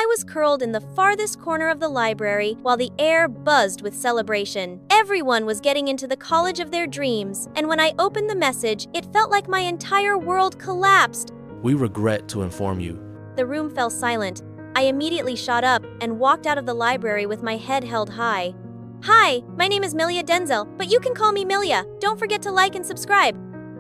I was curled in the farthest corner of the library while the air buzzed with celebration. Everyone was getting into the college of their dreams, and when I opened the message, it felt like my entire world collapsed. We regret to inform you. The room fell silent. I immediately shot up and walked out of the library with my head held high. Hi, my name is Melia Denzel, but you can call me Melia. Don't forget to like and subscribe.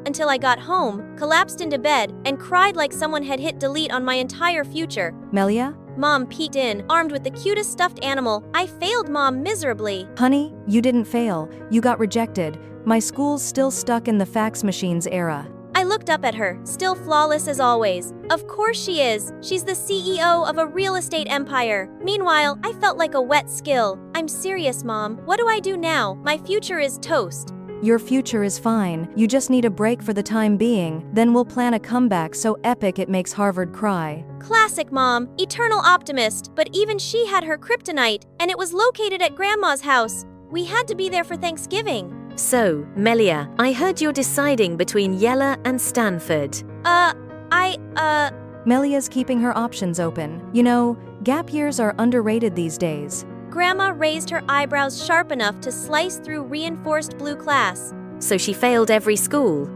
Until I got home, collapsed into bed, and cried like someone had hit delete on my entire future. Melia? Mom peeked in, armed with the cutest stuffed animal. I failed Mom miserably. Honey, you didn't fail. You got rejected. My school's still stuck in the fax machines era. I looked up at her, still flawless as always. Of course she is. She's the CEO of a real estate empire. Meanwhile, I felt like a wet skill. I'm serious, Mom. What do I do now? My future is toast. Your future is fine. You just need a break for the time being. Then we'll plan a comeback so epic it makes Harvard cry. Classic Mom, eternal optimist. But even she had her kryptonite, and it was located at Grandma's house. We had to be there for Thanksgiving. So, Melia, I heard you're deciding between Yella and Stanford. Melia's keeping her options open. You know, gap years are underrated these days. Grandma raised her eyebrows sharp enough to slice through reinforced blue class. So she failed every school?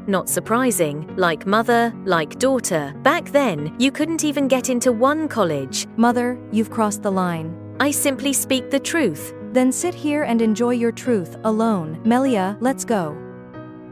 Not surprising. Like mother, like daughter. Back then, you couldn't even get into one college. Mother, you've crossed the line. I simply speak the truth. Then sit here and enjoy your truth, alone. Melia, let's go.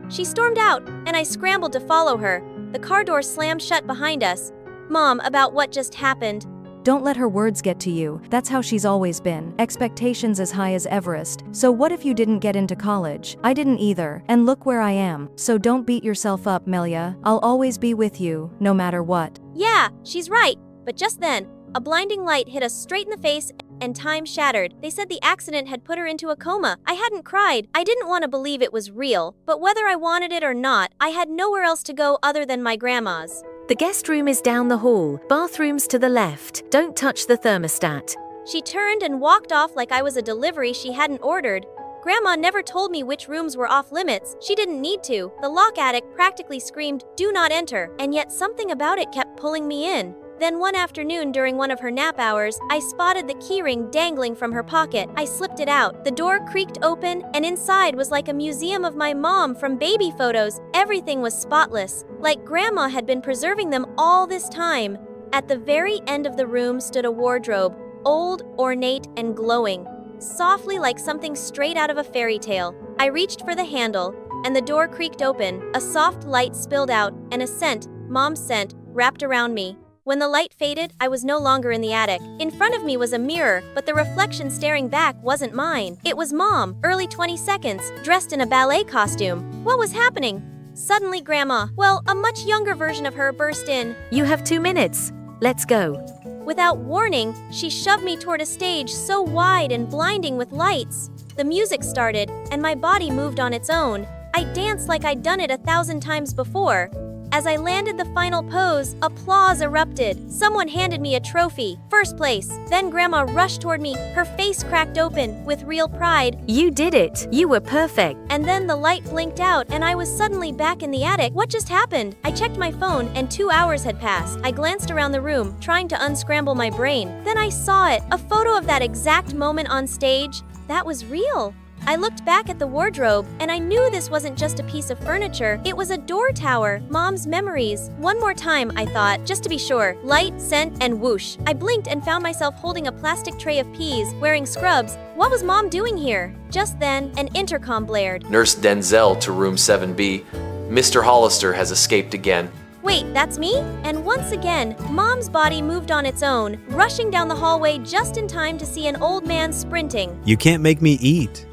She stormed out, and I scrambled to follow her. The car door slammed shut behind us. Mom, about what just happened. Don't let her words get to you. That's how she's always been. Expectations as high as Everest. So what if you didn't get into college? I didn't either. And look where I am. So don't beat yourself up, Melia. I'll always be with you, no matter what. Yeah, she's right. But just then, a blinding light hit us straight in the face and time shattered. They said the accident had put her into a coma. I hadn't cried. I didn't want to believe it was real. But whether I wanted it or not, I had nowhere else to go other than my grandma's. The guest room is down the hall. Bathrooms to the left. Don't touch the thermostat. She turned and walked off like I was a delivery she hadn't ordered. Grandma never told me which rooms were off limits. She didn't need to. The lock addict practically screamed, "Do not enter," and yet something about it kept pulling me in. Then one afternoon during one of her nap hours, I spotted the keyring dangling from her pocket. I slipped it out. The door creaked open, and inside was like a museum of my mom from baby photos. Everything was spotless, like Grandma had been preserving them all this time. At the very end of the room stood a wardrobe, old, ornate, and glowing, softly like something straight out of a fairy tale. I reached for the handle, and the door creaked open. A soft light spilled out, and a scent, Mom's scent, wrapped around me. When the light faded, I was no longer in the attic. In front of me was a mirror, but the reflection staring back wasn't mine. It was Mom, early 22nds, dressed in a ballet costume. What was happening? Suddenly Grandma, well, a much younger version of her, burst in. You have 2 minutes. Let's go. Without warning, she shoved me toward a stage so wide and blinding with lights. The music started, and my body moved on its own. I danced like I'd done it 1,000 times before. As I landed the final pose, applause erupted. Someone handed me a trophy, first place. Then Grandma rushed toward me, her face cracked open, with real pride. You did it. You were perfect. And then the light blinked out, and I was suddenly back in the attic. What just happened? I checked my phone, and 2 hours had passed. I glanced around the room, trying to unscramble my brain. Then I saw it, a photo of that exact moment on stage. That was real. I looked back at the wardrobe, and I knew this wasn't just a piece of furniture. It was a door tower, Mom's memories. One more time, I thought, just to be sure. Light, scent, and whoosh. I blinked and found myself holding a plastic tray of peas, wearing scrubs. What was Mom doing here? Just then, an intercom blared. Nurse Denzel to room 7B. Mr. Hollister has escaped again. Wait, that's me? And once again, Mom's body moved on its own, rushing down the hallway just in time to see an old man sprinting. You can't make me eat.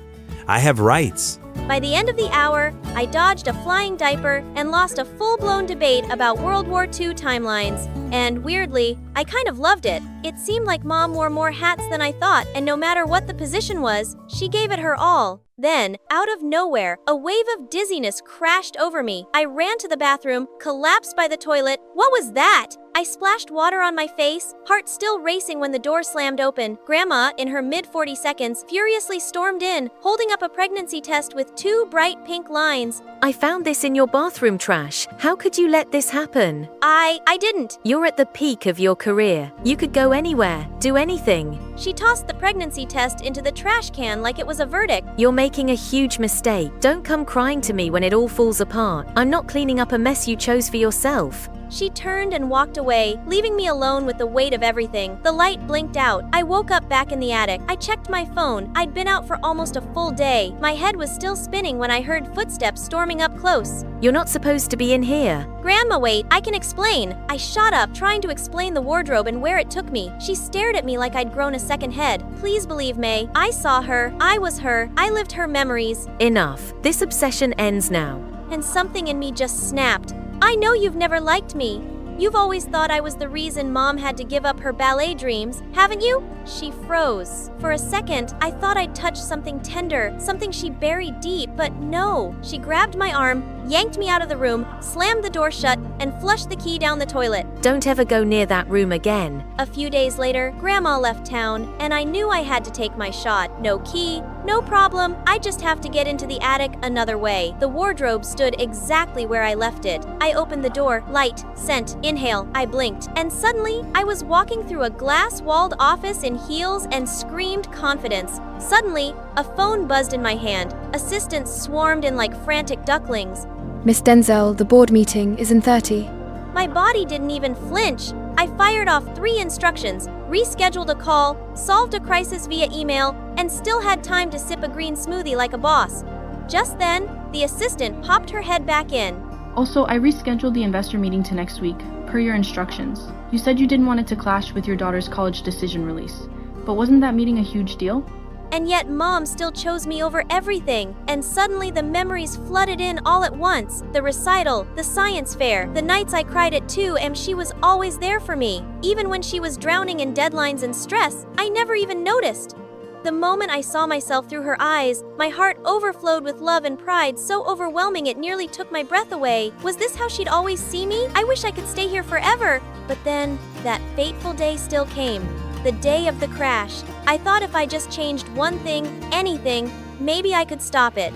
I have rights. By the end of the hour, I dodged a flying diaper and lost a full-blown debate about World War II timelines. And weirdly, I kind of loved it. It seemed like Mom wore more hats than I thought, and no matter what the position was, she gave it her all. Then, out of nowhere, a wave of dizziness crashed over me. I ran to the bathroom, collapsed by the toilet. What was that? I splashed water on my face, heart still racing when the door slammed open. Grandma, in her mid-40s, furiously stormed in, holding up a pregnancy test with 2 bright pink lines. I found this in your bathroom trash. How could you let this happen? I didn't. You're at the peak of your career. You could go go anywhere, do anything. She tossed the pregnancy test into the trash can like it was a verdict. You're making a huge mistake. Don't come crying to me when it all falls apart. I'm not cleaning up a mess you chose for yourself. She turned and walked away, leaving me alone with the weight of everything. The light blinked out. I woke up back in the attic. I checked my phone. I'd been out for almost a full day. My head was still spinning when I heard footsteps storming up close. You're not supposed to be in here. Grandma, wait, I can explain. I shot up, trying to explain the wardrobe and where it took me. She stared at me like I'd grown a second head. Please believe, May. I saw her. I was her. I lived her memories. Enough. This obsession ends now. And something in me just snapped. I know you've never liked me. You've always thought I was the reason Mom had to give up her ballet dreams, haven't you? She froze. For a second, I thought I'd touched something tender, something she buried deep, but no. She grabbed my arm, yanked me out of the room, slammed the door shut, and flushed the key down the toilet. Don't ever go near that room again. A few days later, Grandma left town, and I knew I had to take my shot. No key, no problem. I just have to get into the attic another way. The wardrobe stood exactly where I left it. I opened the door, light, scent, inhale. I blinked, and suddenly, I was walking through a glass-walled office in heels and screamed confidence. Suddenly, a phone buzzed in my hand. Assistants swarmed in like frantic ducklings. Miss Denzel, the board meeting is in 30. My body didn't even flinch. I fired off 3 instructions, rescheduled a call, solved a crisis via email, and still had time to sip a green smoothie like a boss. Just then, the assistant popped her head back in. Also, I rescheduled the investor meeting to next week, per your instructions. You said you didn't want it to clash with your daughter's college decision release. But wasn't that meeting a huge deal? And yet Mom still chose me over everything. And suddenly the memories flooded in all at once. The recital, the science fair, the nights I cried at 2 a.m. She was always there for me. Even when she was drowning in deadlines and stress, I never even noticed. The moment I saw myself through her eyes, my heart overflowed with love and pride so overwhelming it nearly took my breath away. Was this how she'd always see me? I wish I could stay here forever. But then, that fateful day still came. The day of the crash. I thought if I just changed one thing, anything, maybe I could stop it.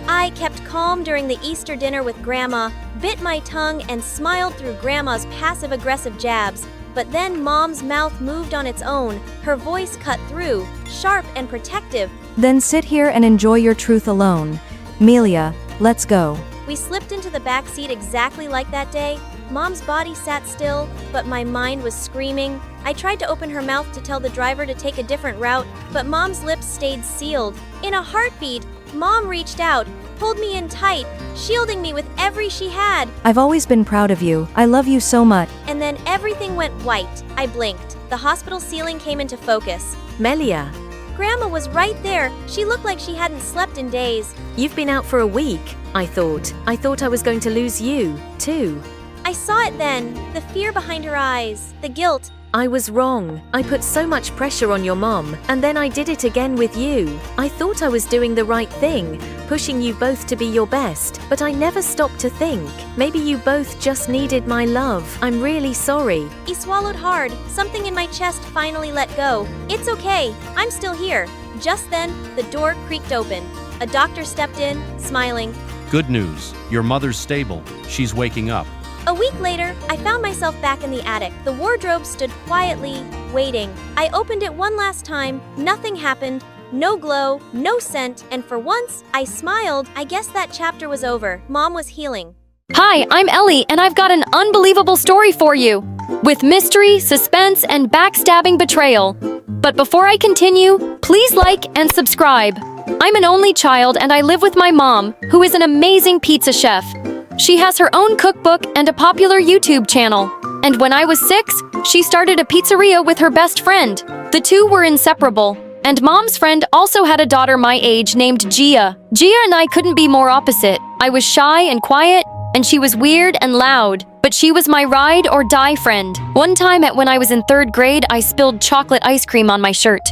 I kept calm during the Easter dinner with Grandma, bit my tongue, and smiled through Grandma's passive-aggressive jabs. But then Mom's mouth moved on its own, her voice cut through, sharp and protective. Then sit here and enjoy your truth alone. Melia, let's go. We slipped into the back seat exactly like that day. Mom's body sat still, but my mind was screaming. I tried to open her mouth to tell the driver to take a different route, but Mom's lips stayed sealed. In a heartbeat, Mom reached out, pulled me in tight, shielding me with every she had. I've always been proud of you. I love you so much. And then everything went white. I blinked. The hospital ceiling came into focus. Melia, Grandma was right there. She looked like she hadn't slept in days. you've been out for a week. I thought I was going to lose you, too. I saw it then, the fear behind her eyes, the guilt. I was wrong. I put so much pressure on your mom, and then I did it again with you. I thought I was doing the right thing, pushing you both to be your best, but I never stopped to think. Maybe you both just needed my love. I'm really sorry. He swallowed hard. Something in my chest finally let go. It's okay. I'm still here. Just then, the door creaked open. A doctor stepped in, smiling. Good news. Your mother's stable. She's waking up. A week later, I found myself back in the attic. The wardrobe stood quietly, waiting. I opened it one last time. Nothing happened. No glow, no scent, and for once, I smiled. I guess that chapter was over. Mom was healing. Hi, I'm Ellie, and I've got an unbelievable story for you. With mystery, suspense, and backstabbing betrayal. But before I continue, please like and subscribe. I'm an only child, and I live with my mom, who is an amazing pizza chef. She has her own cookbook and a popular YouTube channel. And when I was 6, she started a pizzeria with her best friend. The two were inseparable. And Mom's friend also had a daughter my age named Gia. Gia and I couldn't be more opposite. I was shy and quiet, and she was weird and loud. But she was my ride or die friend. One time when I was in 3rd grade, I spilled chocolate ice cream on my shirt.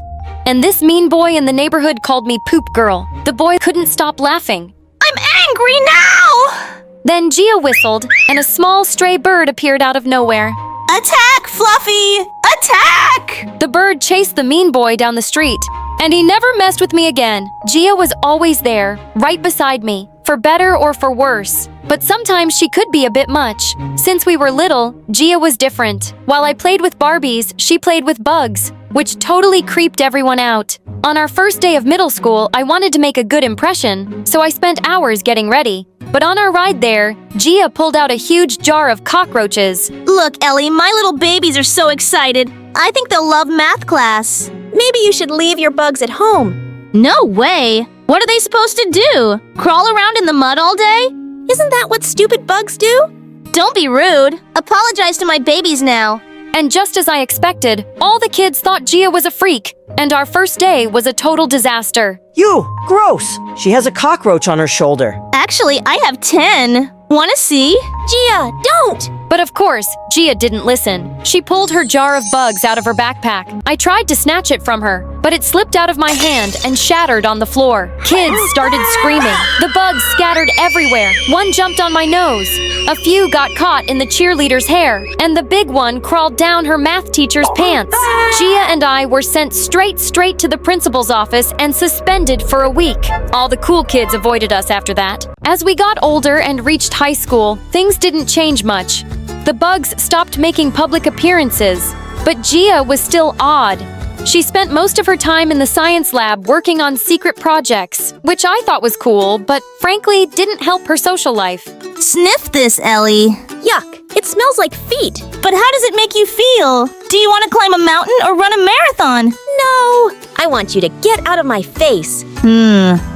And this mean boy in the neighborhood called me Poop Girl. The boy couldn't stop laughing. I'm angry now! Then Gia whistled, and a small stray bird appeared out of nowhere. Attack, Fluffy! Attack! The bird chased the mean boy down the street, and he never messed with me again. Gia was always there, right beside me. for better or for worse. But sometimes she could be a bit much. Since we were little, Gia was different. While I played with Barbies, she played with bugs, which totally creeped everyone out. On our first day of middle school, I wanted to make a good impression, so I spent hours getting ready. But on our ride there, Gia pulled out a huge jar of cockroaches. Look, Ellie, my little babies are so excited. I think they'll love math class. Maybe you should leave your bugs at home. No way! What are they supposed to do? Crawl around in the mud all day? Isn't that what stupid bugs do? Don't be rude. Apologize to my babies now. And just as I expected, all the kids thought Gia was a freak, and our first day was a total disaster. You! Gross! She has a cockroach on her shoulder. Actually, I have 10. Wanna see? Gia, don't! But of course, Gia didn't listen. She pulled her jar of bugs out of her backpack. I tried to snatch it from her, but it slipped out of my hand and shattered on the floor. Kids started screaming. The bugs scattered everywhere. One jumped on my nose. A few got caught in the cheerleader's hair, and the big one crawled down her math teacher's pants. Gia and I were sent straight to the principal's office and suspended for a week. All the cool kids avoided us after that. As we got older and reached high school, things didn't change much. The bugs stopped making public appearances, but Gia was still odd. She spent most of her time in the science lab working on secret projects, which I thought was cool, but frankly didn't help her social life. Sniff this, Ellie. Yuck, it smells like feet. But how does it make you feel? Do you want to climb a mountain or run a marathon? No, I want you to get out of my face.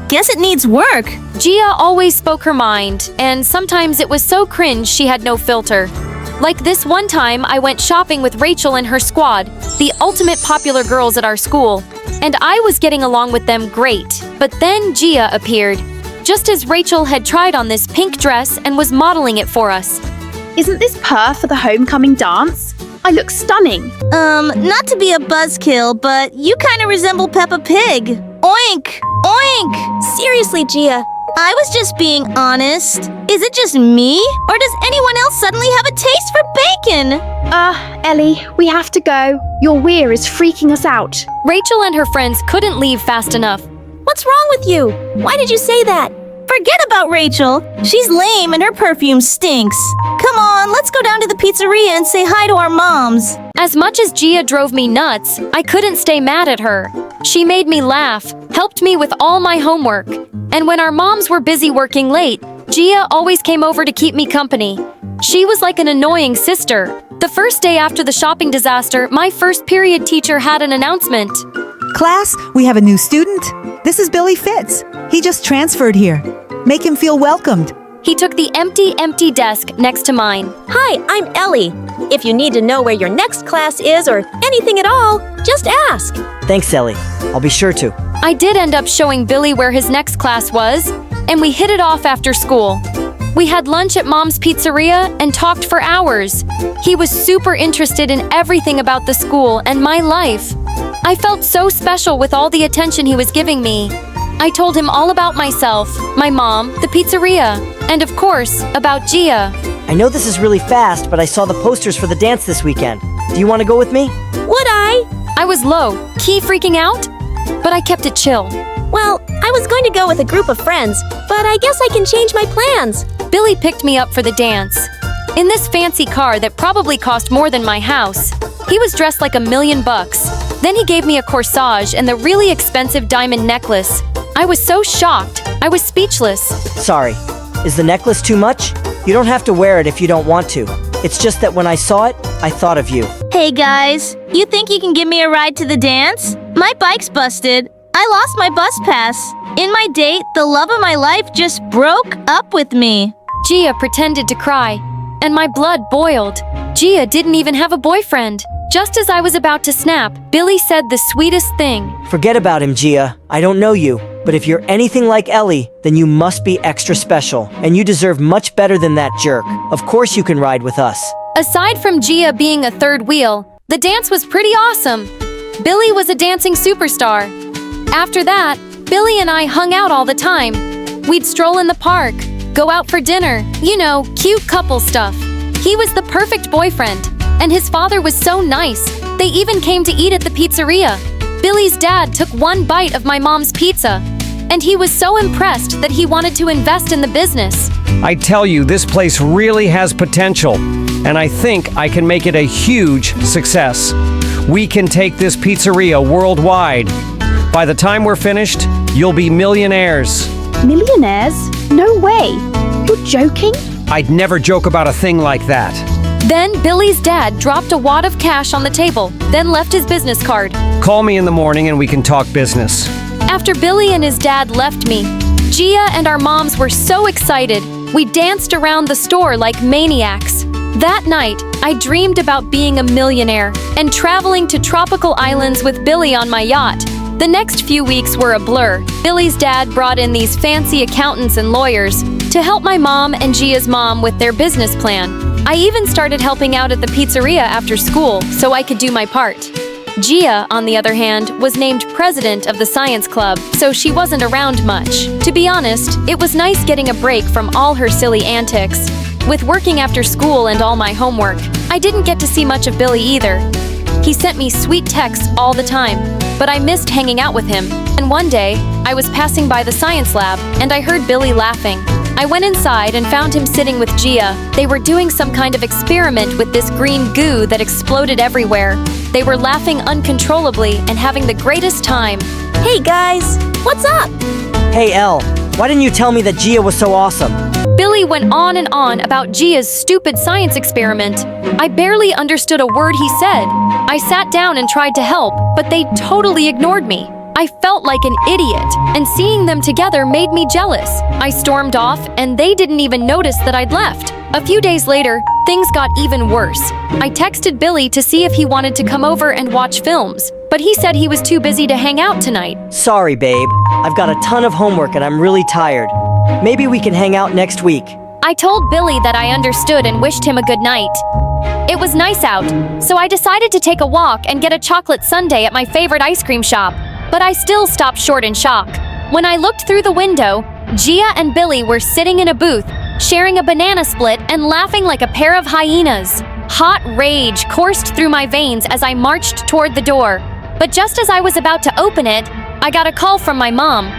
Guess it needs work. Gia always spoke her mind, and sometimes it was so cringe she had no filter. Like this one time, I went shopping with Rachel and her squad, the ultimate popular girls at our school, and I was getting along with them great. But then Gia appeared, just as Rachel had tried on this pink dress and was modeling it for us. Isn't this per for the homecoming dance? I look stunning. Not to be a buzzkill, but you kind of resemble Peppa Pig. Oink! Oink! Seriously, Gia. I was just being honest. Is it just me? Or does anyone else suddenly have a taste for bacon? Ellie, we have to go. Your weir is freaking us out. Rachel and her friends couldn't leave fast enough. What's wrong with you? Why did you say that? Forget about Rachel. She's lame and her perfume stinks. Come on, let's go down to the pizzeria and say hi to our moms. As much as Gia drove me nuts, I couldn't stay mad at her. She made me laugh, helped me with all my homework. And when our moms were busy working late, Gia always came over to keep me company. She was like an annoying sister. The first day after the shopping disaster, my first period teacher had an announcement. Class, we have a new student. This is Billy Fitz. He just transferred here. Make him feel welcomed. He took the empty desk next to mine. Hi, I'm Ellie. If you need to know where your next class is or anything at all, just ask. Thanks, Ellie. I'll be sure to. I did end up showing Billy where his next class was, and we hit it off after school. We had lunch at Mom's Pizzeria and talked for hours. He was super interested in everything about the school and my life. I felt so special with all the attention he was giving me. I told him all about myself, my mom, the pizzeria, and of course, about Gia. I know this is really fast, but I saw the posters for the dance this weekend. Do you want to go with me? Would I? I was low, key freaking out, but I kept it chill. Well, I was going to go with a group of friends, but I guess I can change my plans. Billy picked me up for the dance. In this fancy car that probably cost more than my house. He was dressed like $1 million. Then he gave me a corsage and the really expensive diamond necklace. I was so shocked. I was speechless. Sorry. Is the necklace too much? You don't have to wear it if you don't want to. It's just that when I saw it, I thought of you. Hey guys, you think you can give me a ride to the dance? My bike's busted. I lost my bus pass. In my date, the love of my life just broke up with me. Gia pretended to cry, and my blood boiled. Gia didn't even have a boyfriend. Just as I was about to snap, Billy said the sweetest thing. Forget about him, Gia. I don't know you. But if you're anything like Ellie, then you must be extra special. And you deserve much better than that jerk. Of course you can ride with us. Aside from Gia being a third wheel, the dance was pretty awesome. Billy was a dancing superstar. After that, Billy and I hung out all the time. We'd stroll in the park, go out for dinner, you know, cute couple stuff. He was the perfect boyfriend, and his father was so nice. They even came to eat at the pizzeria. Billy's dad took one bite of my mom's pizza, and he was so impressed that he wanted to invest in the business. I tell you, this place really has potential, and I think I can make it a huge success. We can take this pizzeria worldwide. By the time we're finished, you'll be millionaires. Millionaires? No way. You're joking? I'd never joke about a thing like that. Then Billy's dad dropped a wad of cash on the table, then left his business card. Call me in the morning and we can talk business. After Billy and his dad left me, Gia and our moms were so excited. We danced around the store like maniacs. That night, I dreamed about being a millionaire and traveling to tropical islands with Billy on my yacht. The next few weeks were a blur. Billy's dad brought in these fancy accountants and lawyers to help my mom and Gia's mom with their business plan. I even started helping out at the pizzeria after school so I could do my part. Gia, on the other hand, was named president of the science club, so she wasn't around much. To be honest, it was nice getting a break from all her silly antics. With working after school and all my homework, I didn't get to see much of Billy either. He sent me sweet texts all the time, but I missed hanging out with him. And one day, I was passing by the science lab, and I heard Billy laughing. I went inside and found him sitting with Gia. They were doing some kind of experiment with this green goo that exploded everywhere. They were laughing uncontrollably and having the greatest time. Hey guys, what's up? Hey Elle, why didn't you tell me that Gia was so awesome? Billy went on and on about Gia's stupid science experiment. I barely understood a word he said. I sat down and tried to help, but they totally ignored me. I felt like an idiot, and seeing them together made me jealous. I stormed off, and they didn't even notice that I'd left. A few days later, things got even worse. I texted Billy to see if he wanted to come over and watch films, but he said he was too busy to hang out tonight. Sorry, babe. I've got a ton of homework and I'm really tired. Maybe we can hang out next week. I told Billy that I understood and wished him a good night. It was nice out, so I decided to take a walk and get a chocolate sundae at my favorite ice cream shop. But I still stopped short in shock. When I looked through the window, Gia and Billy were sitting in a booth, sharing a banana split and laughing like a pair of hyenas. Hot rage coursed through my veins as I marched toward the door. But just as I was about to open it, I got a call from my mom.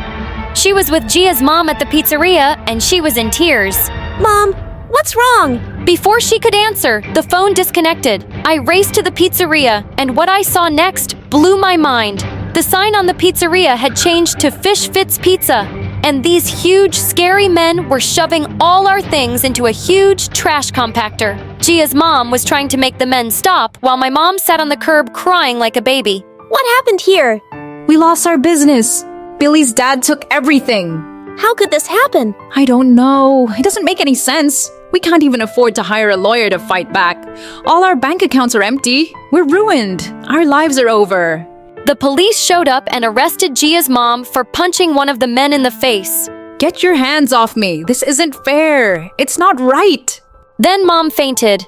She was with Gia's mom at the pizzeria, and she was in tears. Mom, what's wrong? Before she could answer, the phone disconnected. I raced to the pizzeria, and what I saw next blew my mind. The sign on the pizzeria had changed to Fish Fits Pizza, and these huge, scary men were shoving all our things into a huge trash compactor. Gia's mom was trying to make the men stop, while my mom sat on the curb crying like a baby. What happened here? We lost our business. Billy's dad took everything. How could this happen? I don't know. It doesn't make any sense. We can't even afford to hire a lawyer to fight back. All our bank accounts are empty. We're ruined. Our lives are over. The police showed up and arrested Gia's mom for punching one of the men in the face. Get your hands off me. This isn't fair. It's not right. Then Mom fainted.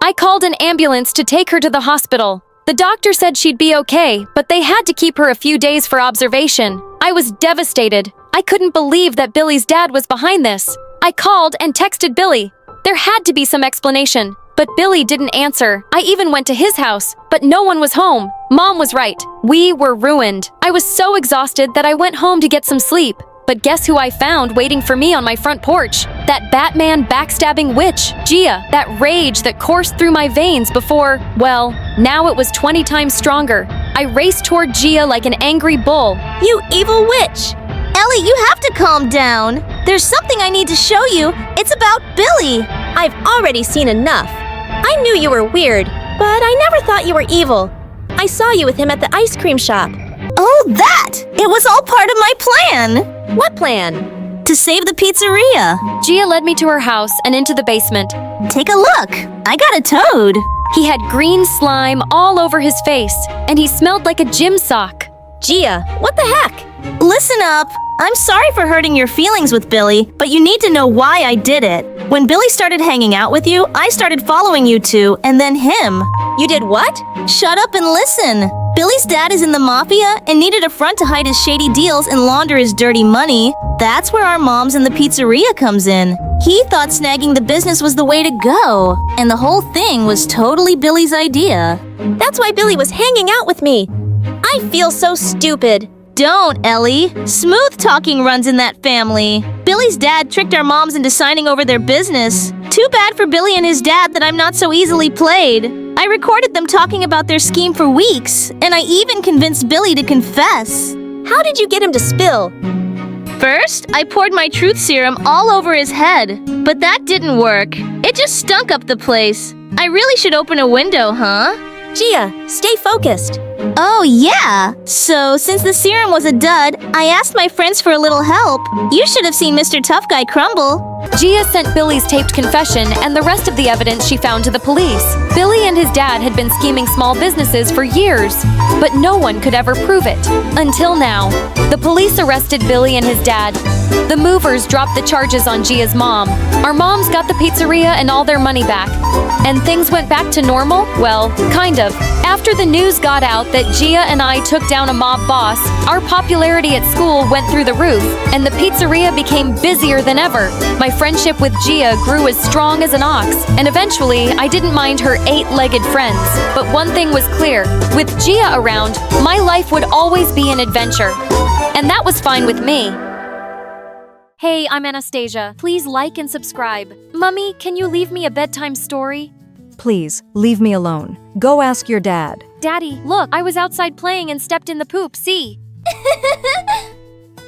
I called an ambulance to take her to the hospital. The doctor said she'd be okay, but they had to keep her a few days for observation. I was devastated. I couldn't believe that Billy's dad was behind this. I called and texted Billy. There had to be some explanation. But Billy didn't answer. I even went to his house, but no one was home. Mom was right. We were ruined. I was so exhausted that I went home to get some sleep. But guess who I found waiting for me on my front porch? That Batman backstabbing witch, Gia. That rage that coursed through my veins before, well, now it was 20 times stronger. I raced toward Gia like an angry bull. You evil witch! Ellie, you have to calm down. There's something I need to show you. It's about Billy. I've already seen enough. I knew you were weird, but I never thought you were evil. I saw you with him at the ice cream shop. Oh, that! It was all part of my plan! What plan? To save the pizzeria. Gia led me to her house and into the basement. Take a look. I got a toad. He had green slime all over his face, and he smelled like a gym sock. Gia, what the heck? Listen up. I'm sorry for hurting your feelings with Billy, but you need to know why I did it. When Billy started hanging out with you, I started following you two, and then him. You did what? Shut up and listen. Billy's dad is in the mafia and needed a front to hide his shady deals and launder his dirty money. That's where our moms and the pizzeria comes in. He thought snagging the business was the way to go, and the whole thing was totally Billy's idea. That's why Billy was hanging out with me. I feel so stupid. don't, Ellie. Smooth talking runs in that family. Billy's dad tricked our moms into signing over their business. Too bad for Billy and his dad that I'm not so easily played. I recorded them talking about their scheme for weeks, and I even convinced Billy to confess. How did you get him to spill? First, I poured my truth serum all over his head, but that didn't work. It just stunk up the place. I really should open a window, huh? Gia, stay focused. Oh, yeah. So, since the serum was a dud, I asked my friends for a little help. You should have seen Mr. Tough Guy crumble. Gia sent Billy's taped confession and the rest of the evidence she found to the police. Billy and his dad had been scheming small businesses for years, but no one could ever prove it. Until now. The police arrested Billy and his dad. The movers dropped the charges on Gia's mom. Our moms got the pizzeria and all their money back. And things went back to normal? Well, kind of. After the news got out that Gia and I took down a mob boss, our popularity at school went through the roof, and the pizzeria became busier than ever. My friendship with Gia grew as strong as an ox, and eventually I didn't mind her 8-legged friends. But one thing was clear, with Gia around, my life would always be an adventure. And that was fine with me. Hey, I'm Anastasia. Please like and subscribe. Mummy, can you leave me a bedtime story? Please, leave me alone. Go ask your dad. Daddy, look, I was outside playing and stepped in the poop, see?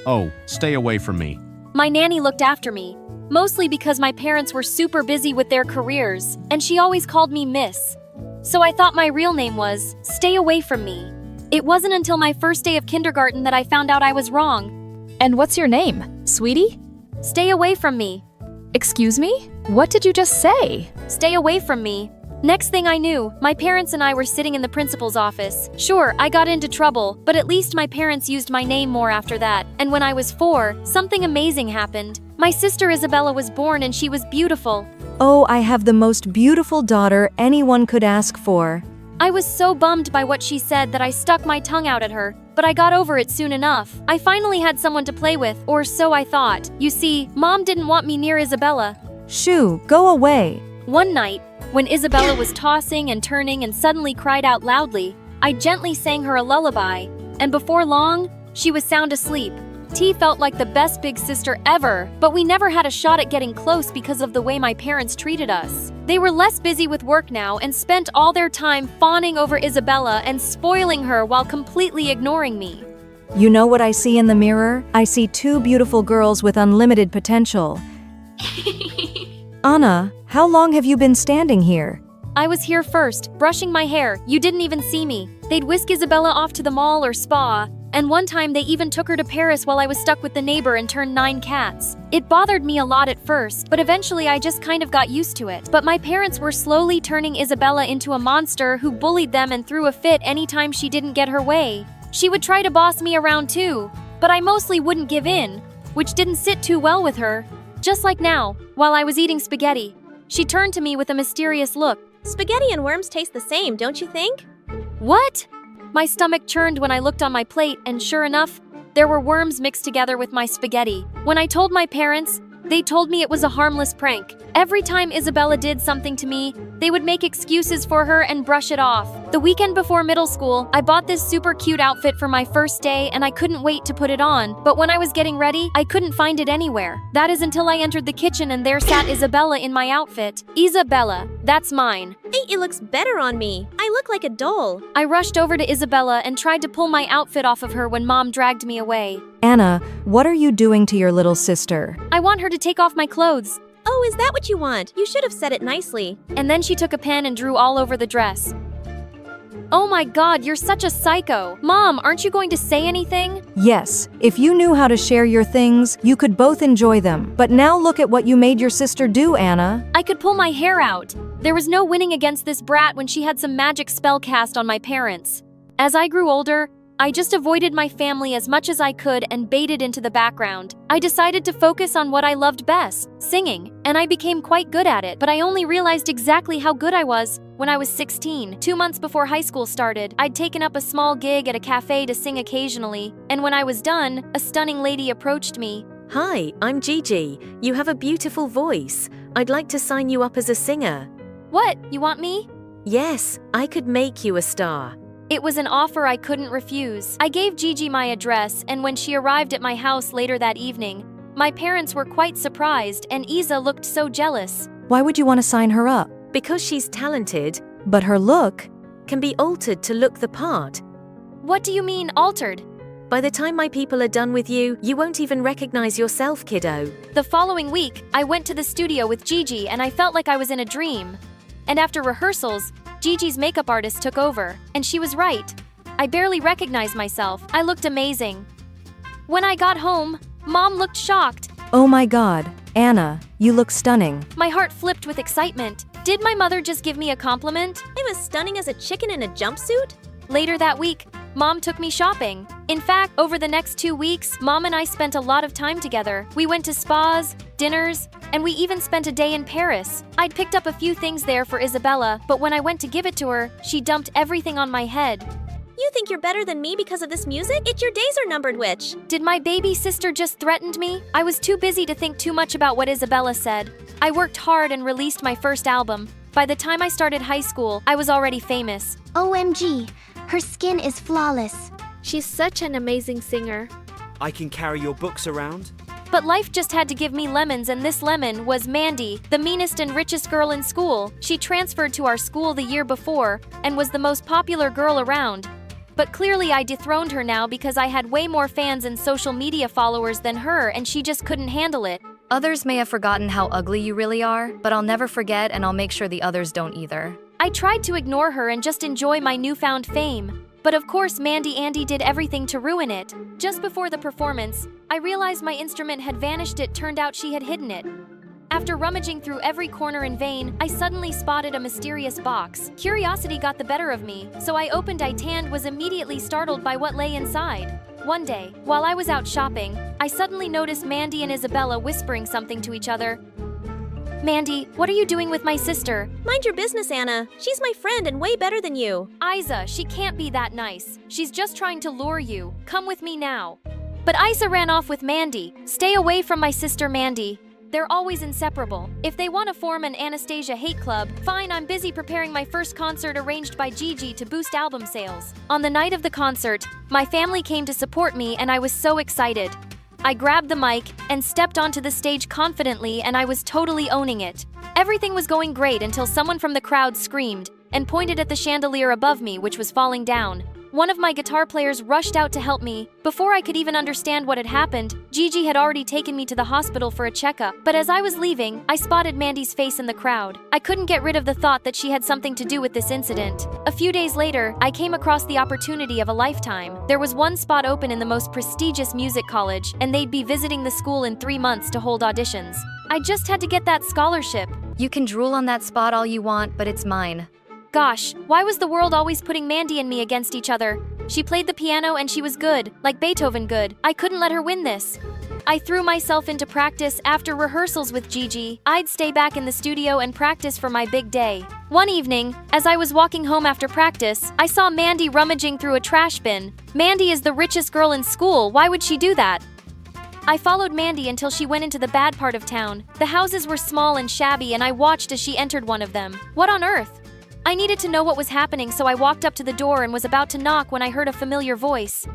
Oh, stay away from me. My nanny looked after me, mostly because my parents were super busy with their careers, and she always called me Miss. So I thought my real name was Stay Away From Me. It wasn't until my first day of kindergarten that I found out I was wrong. And what's your name, sweetie? Stay away from me. Excuse me? What did you just say? Stay away from me. Next thing I knew, my parents and I were sitting in the principal's office. Sure, I got into trouble, but at least my parents used my name more after that. And when I was 4, something amazing happened. My sister Isabella was born and she was beautiful. Oh, I have the most beautiful daughter anyone could ask for. I was so bummed by what she said that I stuck my tongue out at her, but I got over it soon enough. I finally had someone to play with, or so I thought. You see, Mom didn't want me near Isabella. Shoo, go away. One night, when Isabella was tossing and turning and suddenly cried out loudly, I gently sang her a lullaby, and before long, she was sound asleep. T felt like the best big sister ever, but we never had a shot at getting close because of the way my parents treated us. They were less busy with work now and spent all their time fawning over Isabella and spoiling her while completely ignoring me. You know what I see in the mirror? I see 2 beautiful girls with unlimited potential. Anna, how long have you been standing here? I was here first, brushing my hair. You didn't even see me. They'd whisk Isabella off to the mall or spa, and one time they even took her to Paris while I was stuck with the neighbor and turned 9 cats. It bothered me a lot at first, but eventually I just kind of got used to it. But my parents were slowly turning Isabella into a monster who bullied them and threw a fit anytime she didn't get her way. She would try to boss me around too, but I mostly wouldn't give in, which didn't sit too well with her. Just like now, while I was eating spaghetti, she turned to me with a mysterious look. Spaghetti and worms taste the same, don't you think? What? My stomach churned when I looked on my plate, and sure enough, there were worms mixed together with my spaghetti. When I told my parents, they told me it was a harmless prank. Every time Isabella did something to me, they would make excuses for her and brush it off. The weekend before middle school, I bought this super cute outfit for my first day and I couldn't wait to put it on. But when I was getting ready, I couldn't find it anywhere. That is until I entered the kitchen and there sat Isabella in my outfit. Isabella, that's mine. Hey, it looks better on me. I look like a doll. I rushed over to Isabella and tried to pull my outfit off of her when Mom dragged me away. Anna, what are you doing to your little sister? I want her to take off my clothes. Oh, is that what you want? You should have said it nicely. And then she took a pen and drew all over the dress. Oh my God, you're such a psycho. Mom, aren't you going to say anything? Yes, if you knew how to share your things, you could both enjoy them. But now look at what you made your sister do, Anna. I could pull my hair out. There was no winning against this brat when she had some magic spell cast on my parents. As I grew older, I just avoided my family as much as I could and baited into the background. I decided to focus on what I loved best, singing, and I became quite good at it, but I only realized exactly how good I was when I was 16. 2 months before high school started, I'd taken up a small gig at a cafe to sing occasionally, and when I was done, a stunning lady approached me. Hi, I'm Gigi. You have a beautiful voice. I'd like to sign you up as a singer. What? You want me? Yes, I could make you a star. It was an offer I couldn't refuse. I gave Gigi my address, and when she arrived at my house later that evening, my parents were quite surprised and Isa looked so jealous. Why would you want to sign her up? Because she's talented, But her look. can be altered to look the part. What do you mean, altered? By the time my people are done with you, you won't even recognize yourself, kiddo. The following week, I went to the studio with Gigi and I felt like I was in a dream. And after rehearsals, Gigi's makeup artist took over, and she was right. I barely recognized myself. I looked amazing. When I got home, Mom looked shocked. Oh my god, Anna, you look stunning. My heart flipped with excitement. Did my mother just give me a compliment? I'm as stunning as a chicken in a jumpsuit? Later that week, Mom took me shopping. In fact, over the next 2 weeks, Mom and I spent a lot of time together. We went to spas, dinners, and we even spent a day in Paris. I'd picked up a few things there for Isabella, but when I went to give it to her, she dumped everything on my head. You think you're better than me because of this music? It's your days are numbered, witch. Did my baby sister just threaten me? I was too busy to think too much about what Isabella said. I worked hard and released my first album. By the time I started high school, I was already famous. OMG, her skin is flawless. She's such an amazing singer. I can carry your books around. But life just had to give me lemons, and this lemon was Mandy, the meanest and richest girl in school. She transferred to our school the year before and was the most popular girl around. But clearly I dethroned her now because I had way more fans and social media followers than her, and she just couldn't handle it. Others may have forgotten how ugly you really are, but I'll never forget, and I'll make sure the others don't either. I tried to ignore her and just enjoy my newfound fame. But of course Mandy Andy did everything to ruin it. Just before the performance, I realized my instrument had vanished. It turned out she had hidden it. After rummaging through every corner in vain, I suddenly spotted a mysterious box. Curiosity got the better of me, so I opened it and was immediately startled by what lay inside. One day, while I was out shopping, I suddenly noticed Mandy and Isabella whispering something to each other. Mandy, what are you doing with my sister? Mind your business, Anna. She's my friend and way better than you. Isa, she can't be that nice. She's just trying to lure you. Come with me now. But Isa ran off with Mandy. Stay away from my sister Mandy. They're always inseparable. If they want to form an Anastasia hate club, fine, I'm busy preparing my first concert arranged by Gigi to boost album sales. On the night of the concert, my family came to support me and I was so excited. I grabbed the mic and stepped onto the stage confidently, and I was totally owning it. Everything was going great until someone from the crowd screamed and pointed at the chandelier above me, which was falling down. One of my guitar players rushed out to help me. Before I could even understand what had happened, Gigi had already taken me to the hospital for a checkup. But as I was leaving, I spotted Mandy's face in the crowd. I couldn't get rid of the thought that she had something to do with this incident. A few days later, I came across the opportunity of a lifetime. There was one spot open in the most prestigious music college, and they'd be visiting the school in 3 months to hold auditions. I just had to get that scholarship. You can drool on that spot all you want, but it's mine. Gosh, why was the world always putting Mandy and me against each other? She played the piano and she was good, like Beethoven good. I couldn't let her win this. I threw myself into practice. After rehearsals with Gigi, I'd stay back in the studio and practice for my big day. One evening, as I was walking home after practice, I saw Mandy rummaging through a trash bin. Mandy is the richest girl in school. Why would she do that? I followed Mandy until she went into the bad part of town. The houses were small and shabby, and I watched as she entered one of them. What on earth? I needed to know what was happening, so I walked up to the door and was about to knock when I heard a familiar voice.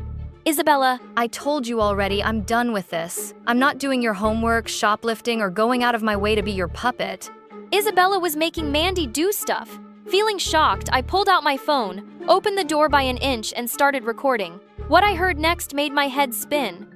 Isabella. I told you already, I'm done with this. I'm not doing your homework, shoplifting, or going out of my way to be your puppet. Isabella was making Mandy do stuff. Feeling shocked, I pulled out my phone, opened the door by an inch, and started recording. What I heard next made my head spin.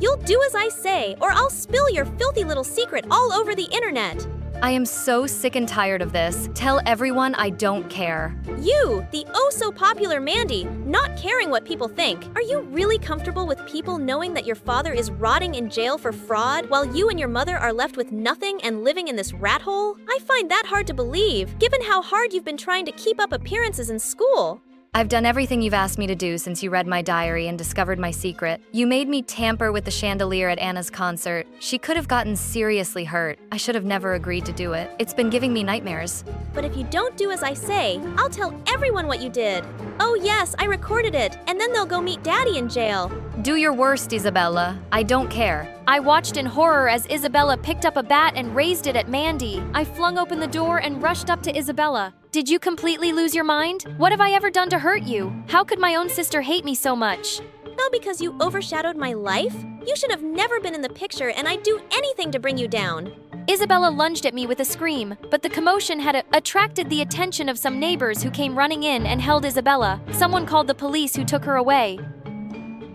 You'll do as I say, or I'll spill your filthy little secret all over the internet. I am so sick and tired of this. Tell everyone I don't care. You, the oh-so-popular Mandy, not caring what people think. Are you really comfortable with people knowing that your father is rotting in jail for fraud, while you and your mother are left with nothing and living in this rat hole? I find that hard to believe, given how hard you've been trying to keep up appearances in school. I've done everything you've asked me to do since you read my diary and discovered my secret. You made me tamper with the chandelier at Anna's concert. She could have gotten seriously hurt. I should have never agreed to do it. It's been giving me nightmares. But if you don't do as I say, I'll tell everyone what you did. Oh yes, I recorded it, and then they'll go meet Daddy in jail. Do your worst, Isabella. I don't care. I watched in horror as Isabella picked up a bat and raised it at Mandy. I flung open the door and rushed up to Isabella. Did you completely lose your mind? What have I ever done to hurt you? How could my own sister hate me so much? No, because you overshadowed my life? You should have never been in the picture, and I'd do anything to bring you down. Isabella lunged at me with a scream, but the commotion had attracted the attention of some neighbors who came running in and held Isabella. Someone called the police who took her away.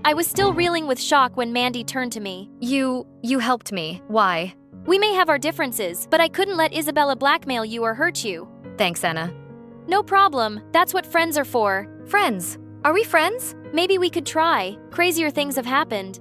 I was still reeling with shock when Mandy turned to me. You helped me. Why? We may have our differences, but I couldn't let Isabella blackmail you or hurt you. Thanks, Anna. No problem. That's what friends are for. Friends? Are we friends? Maybe we could try. Crazier things have happened.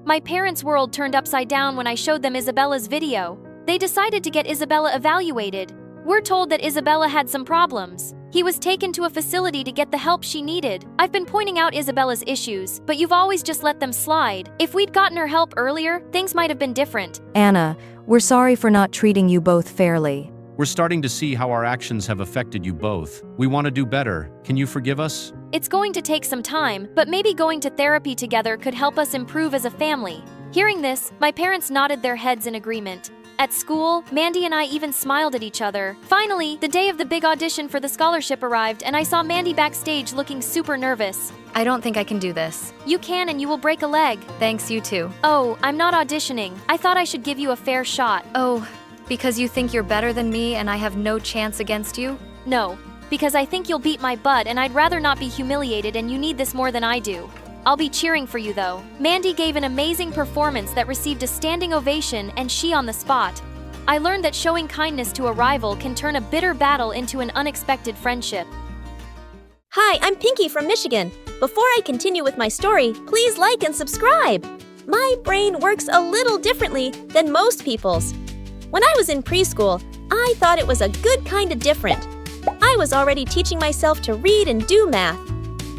My parents' world turned upside down when I showed them Isabella's video. They decided to get Isabella evaluated. We're told that Isabella had some problems. He was taken to a facility to get the help she needed. I've been pointing out Isabella's issues, but you've always just let them slide. If we'd gotten her help earlier, things might have been different. Anna, we're sorry for not treating you both fairly. We're starting to see how our actions have affected you both. We want to do better. Can you forgive us? It's going to take some time, but maybe going to therapy together could help us improve as a family. Hearing this, my parents nodded their heads in agreement. At school, Mandy and I even smiled at each other. Finally, the day of the big audition for the scholarship arrived, and I saw Mandy backstage looking super nervous. I don't think I can do this. You can, and you will break a leg. Thanks, you too. Oh, I'm not auditioning. I thought I should give you a fair shot. Oh, because you think you're better than me and I have no chance against you? No, because I think you'll beat my butt and I'd rather not be humiliated, and you need this more than I do. I'll be cheering for you though. Mandy gave an amazing performance that received a standing ovation, and she on the spot. I learned that showing kindness to a rival can turn a bitter battle into an unexpected friendship. Hi, I'm Pinky from Michigan. Before I continue with my story, please like and subscribe. My brain works a little differently than most people's. When I was in preschool, I thought it was a good kind of different. I was already teaching myself to read and do math.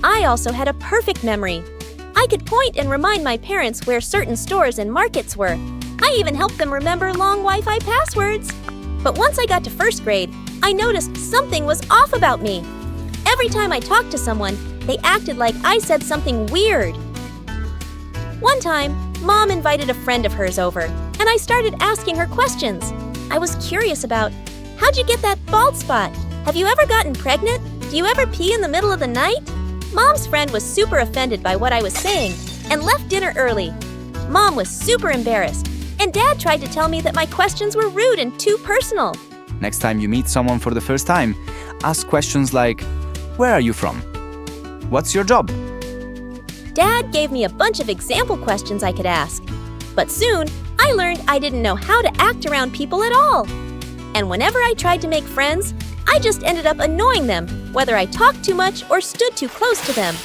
I also had a perfect memory. I could point and remind my parents where certain stores and markets were. I even helped them remember long Wi-Fi passwords. But once I got to first grade, I noticed something was off about me. Every time I talked to someone, they acted like I said something weird. One time, Mom invited a friend of hers over, and I started asking her questions. I was curious about, how'd you get that bald spot? Have you ever gotten pregnant? Do you ever pee in the middle of the night? Mom's friend was super offended by what I was saying and left dinner early. Mom was super embarrassed, and Dad tried to tell me that my questions were rude and too personal. Next time you meet someone for the first time, ask questions like, where are you from? What's your job? Dad gave me a bunch of example questions I could ask. But soon, I learned I didn't know how to act around people at all. And whenever I tried to make friends, I just ended up annoying them, whether I talked too much or stood too close to them.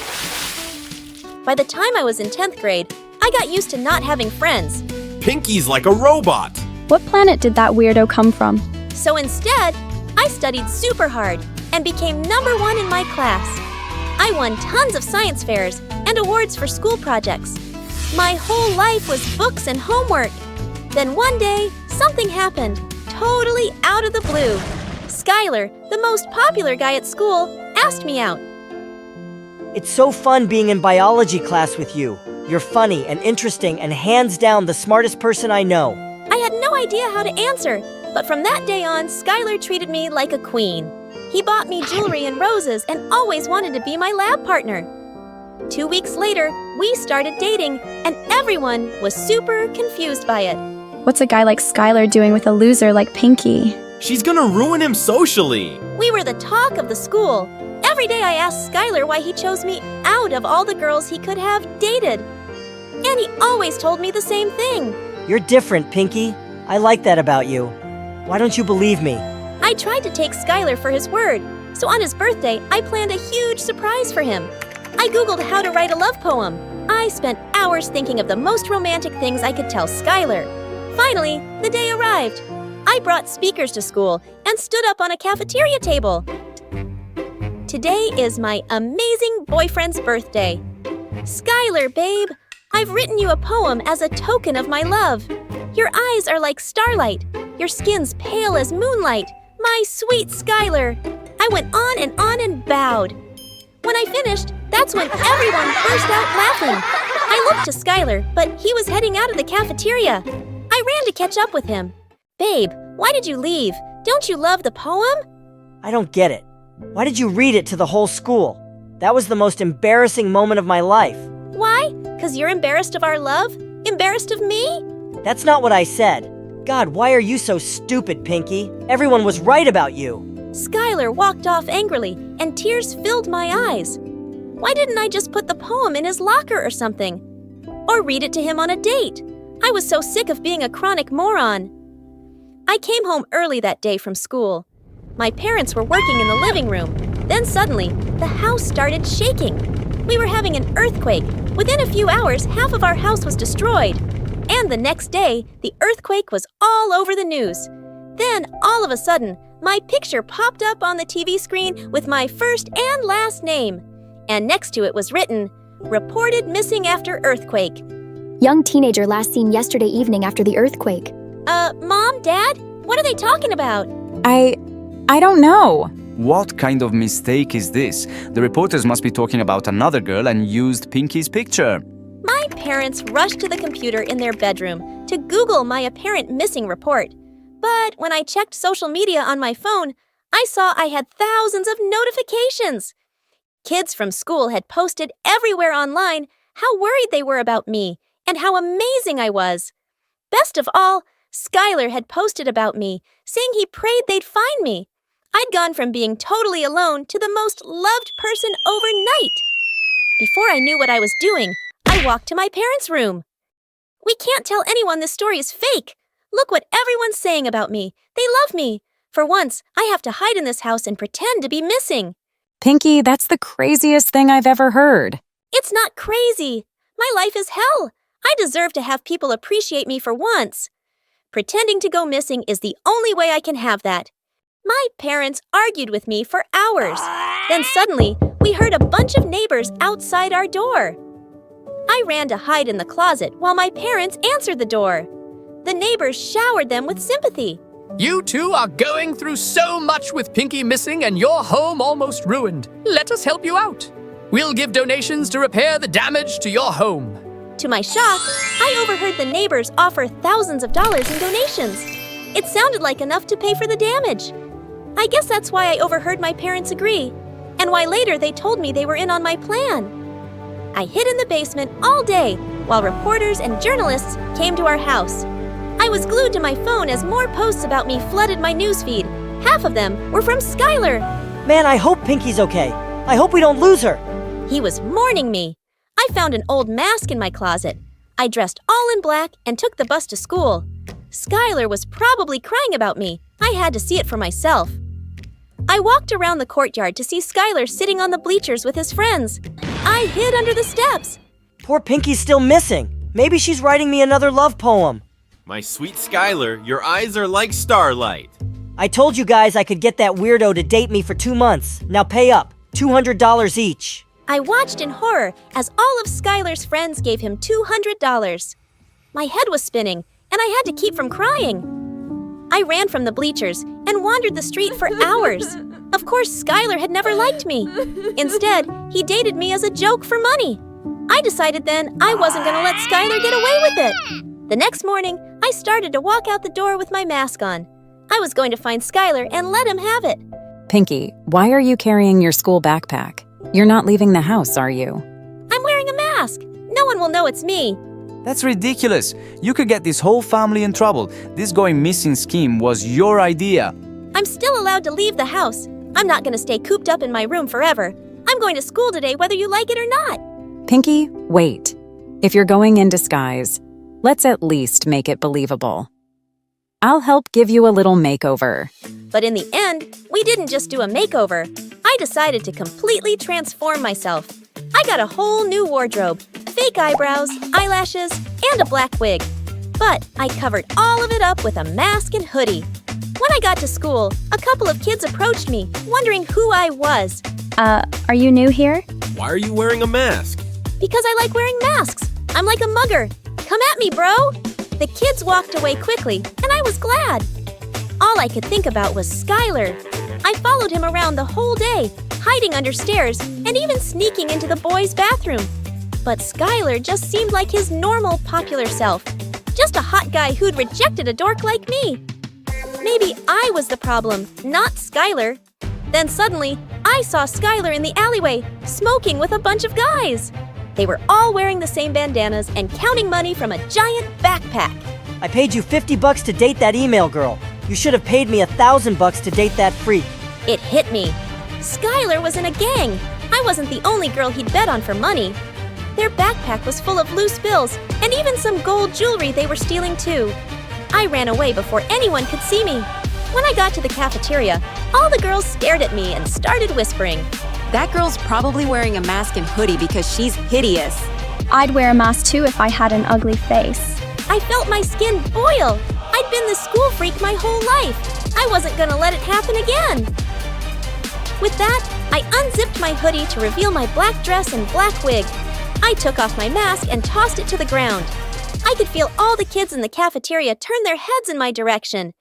By the time I was in 10th grade, I got used to not having friends. Pinky's like a robot. What planet did that weirdo come from? So instead, I studied super hard and became #1 in my class. I won tons of science fairs and awards for school projects. My whole life was books and homework. Then one day, something happened, totally out of the blue. Skylar, the most popular guy at school, asked me out. It's so fun being in biology class with you. You're funny and interesting and hands down the smartest person I know. I had no idea how to answer, but from that day on, Skylar treated me like a queen. He bought me jewelry and roses and always wanted to be my lab partner. 2 weeks later, we started dating, and everyone was super confused by it. What's a guy like Skylar doing with a loser like Pinky? She's gonna ruin him socially. We were the talk of the school. Every day I asked Skylar why he chose me out of all the girls he could have dated. And he always told me the same thing. You're different, Pinky. I like that about you. Why don't you believe me? I tried to take Skylar for his word, so on his birthday, I planned a huge surprise for him. I Googled how to write a love poem. I spent hours thinking of the most romantic things I could tell Skylar. Finally, the day arrived. I brought speakers to school and stood up on a cafeteria table. Today is my amazing boyfriend's birthday. Skylar, babe, I've written you a poem as a token of my love. Your eyes are like starlight. Your skin's pale as moonlight. My sweet Skylar. I went on and bowed. When I finished, that's when everyone burst out laughing. I looked to Skylar, but he was heading out of the cafeteria. I ran to catch up with him. Babe, why did you leave? Don't you love the poem? I don't get it. Why did you read it to the whole school? That was the most embarrassing moment of my life. Why? 'Cause you're embarrassed of our love? Embarrassed of me? That's not what I said. God, why are you so stupid, Pinky? Everyone was right about you. Skylar walked off angrily, and tears filled my eyes. Why didn't I just put the poem in his locker or something? Or read it to him on a date? I was so sick of being a chronic moron. I came home early that day from school. My parents were working in the living room. Then suddenly, the house started shaking. We were having an earthquake. Within a few hours, half of our house was destroyed. And the next day, the earthquake was all over the news. Then, all of a sudden, my picture popped up on the TV screen with my first and last name. And next to it was written, "Reported missing after earthquake." Young teenager last seen yesterday evening after the earthquake. Mom, Dad? What are they talking about? I don't know. What kind of mistake is this? The reporters must be talking about another girl and used Pinky's picture. My parents rushed to the computer in their bedroom to Google my apparent missing report. But when I checked social media on my phone, I saw I had thousands of notifications. Kids from school had posted everywhere online how worried they were about me and how amazing I was. Best of all, Skylar had posted about me, saying he prayed they'd find me. I'd gone from being totally alone to the most loved person overnight. Before I knew what I was doing, I walked to my parents' room. We can't tell anyone this story is fake. Look what everyone's saying about me. They love me. For once, I have to hide in this house and pretend to be missing. Pinky, that's the craziest thing I've ever heard. It's not crazy. My life is hell. I deserve to have people appreciate me for once. Pretending to go missing is the only way I can have that. My parents argued with me for hours. Then suddenly, we heard a bunch of neighbors outside our door. I ran to hide in the closet while my parents answered the door. The neighbors showered them with sympathy. You two are going through so much with Pinky missing and your home almost ruined. Let us help you out. We'll give donations to repair the damage to your home. To my shock, I overheard the neighbors offer thousands of dollars in donations. It sounded like enough to pay for the damage. I guess that's why I overheard my parents agree, and why later they told me they were in on my plan. I hid in the basement all day while reporters and journalists came to our house. I was glued to my phone as more posts about me flooded my newsfeed. Half of them were from Skylar. Man, I hope Pinky's okay. I hope we don't lose her. He was mourning me. I found an old mask in my closet. I dressed all in black and took the bus to school. Skylar was probably crying about me. I had to see it for myself. I walked around the courtyard to see Skylar sitting on the bleachers with his friends. I hid under the steps. Poor Pinky's still missing. Maybe she's writing me another love poem. My sweet Skylar, your eyes are like starlight. I told you guys I could get that weirdo to date me for 2 months. Now pay up. $200 each. I watched in horror as all of Skylar's friends gave him $200. My head was spinning, and I had to keep from crying. I ran from the bleachers and wandered the street for hours. Of course, Skylar had never liked me. Instead, he dated me as a joke for money. I decided then I wasn't going to let Skylar get away with it. The next morning, I started to walk out the door with my mask on. I was going to find Skylar and let him have it. Pinky, why are you carrying your school backpack? You're not leaving the house, are you? I'm wearing a mask. No one will know it's me. That's ridiculous. You could get this whole family in trouble. This going missing scheme was your idea. I'm still allowed to leave the house. I'm not going to stay cooped up in my room forever. I'm going to school today whether you like it or not. Pinky, wait. If you're going in disguise, let's at least make it believable. I'll help give you a little makeover. But in the end, we didn't just do a makeover. I decided to completely transform myself. I got a whole new wardrobe, fake eyebrows, eyelashes, and a black wig. But I covered all of it up with a mask and hoodie. When I got to school, a couple of kids approached me, wondering who I was. Are you new here? Why are you wearing a mask? Because I like wearing masks. I'm like a mugger. Come at me, bro. The kids walked away quickly, and I was glad. All I could think about was Skylar. I followed him around the whole day, hiding under stairs and even sneaking into the boys' bathroom. But Skylar just seemed like his normal, popular self. Just a hot guy who'd rejected a dork like me. Maybe I was the problem, not Skylar. Then suddenly, I saw Skylar in the alleyway, smoking with a bunch of guys. They were all wearing the same bandanas and counting money from a giant backpack. I paid you $50 to date that email girl. You should have paid me $1,000 to date that freak. It hit me. Skylar was in a gang. I wasn't the only girl he'd bet on for money. Their backpack was full of loose bills and even some gold jewelry they were stealing too. I ran away before anyone could see me. When I got to the cafeteria, all the girls stared at me and started whispering. That girl's probably wearing a mask and hoodie because she's hideous. I'd wear a mask too if I had an ugly face. I felt my skin boil. I'd been the school freak my whole life. I wasn't gonna let it happen again. With that, I unzipped my hoodie to reveal my black dress and black wig. I took off my mask and tossed it to the ground. I could feel all the kids in the cafeteria turn their heads in my direction.